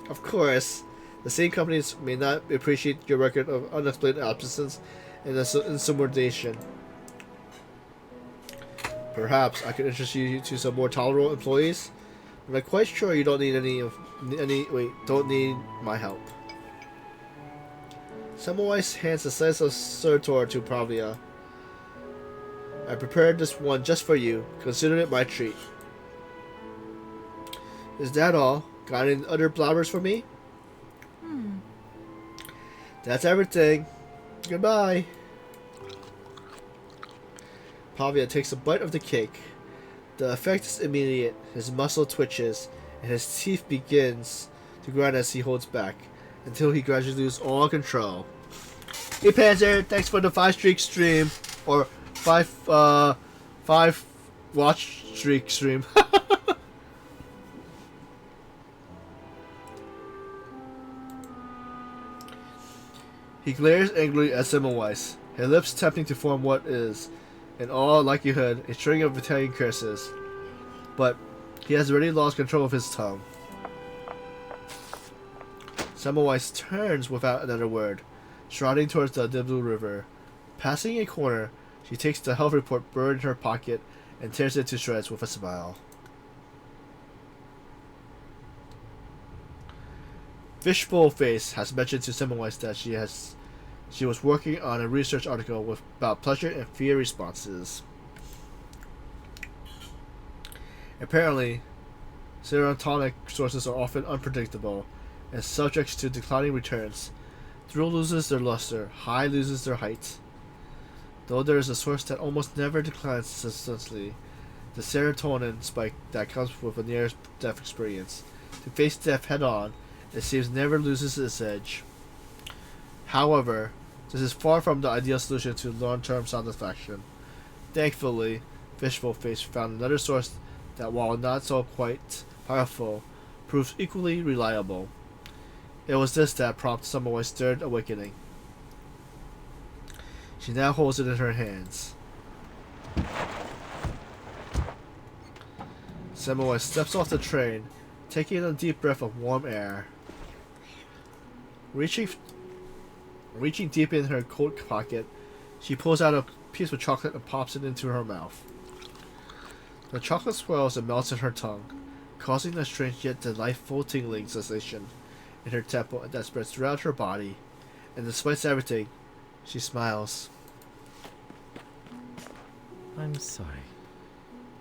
Of course, the same companies may not appreciate your record of unexplained absences and insubordination. Perhaps I could introduce you to some more tolerable employees, but I'm quite sure you don't need don't need my help. Semmelweis hands a slice of Surtor to Pravia. I prepared this one just for you. Consider it my treat. Is that all? Got any other blabbers for me? That's everything. Goodbye. Pavia takes a bite of the cake. The effect is immediate. His muscle twitches, and his teeth begins to grind as he holds back, until he gradually loses all control. Hey Panzer, thanks for the 5-streak stream. Or 5 watch streak stream. He glares angrily at Semmelweis, his lips attempting to form what is, in all likelihood, a string of Italian curses. But he has already lost control of his tongue. Semmelweis turns without another word, striding towards the Diblu River. Passing a corner, she takes the health report buried in her pocket and tears it to shreds with a smile. Fishbowl Face has mentioned to Semmelweis that she was working on a research article about pleasure and fear responses. Apparently, serotonin sources are often unpredictable and subject to declining returns. Thrill loses their luster, high loses their height. Though there is a source that almost never declines consistently, the serotonin spike that comes with a near-death experience. To face death head-on, it seems never loses its edge. However, this is far from the ideal solution to long-term satisfaction. Thankfully, Fishbowl Face found another source that, while not so quite powerful, proves equally reliable. It was this that prompted Semmelweis' third awakening. She now holds it in her hands. Semmelweis steps off the train, taking in a deep breath of warm air. Reaching deep in her coat pocket, she pulls out a piece of chocolate and pops it into her mouth. The chocolate swirls and melts in her tongue, causing a strange yet delightful tingling sensation in her temple that spreads throughout her body. And despite everything, she smiles. I'm sorry.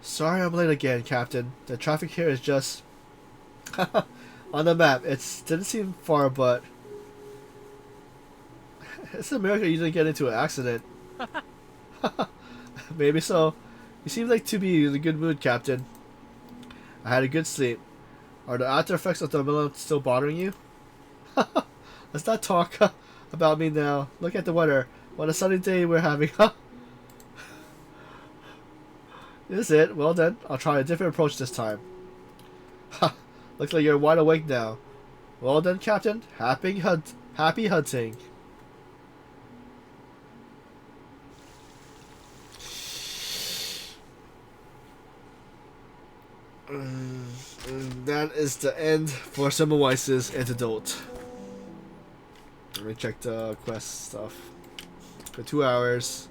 Sorry I'm late again, Captain. The traffic here is just... on the map, it didn't seem far, but... it's a miracle you didn't get into an accident. Maybe so. You seem like to be in a good mood, Captain. I had a good sleep. Are the after effects of the melon still bothering you? Let's not talk about me now. Look at the weather. What a sunny day we're having. Is it? Well then, I'll try a different approach this time. Ha! Looks like you're wide awake now. Well then, Captain. Happy hunting. That is the end for Semmelweis' Anecdote. Let me check the quest stuff. For 2 hours.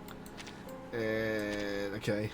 And okay.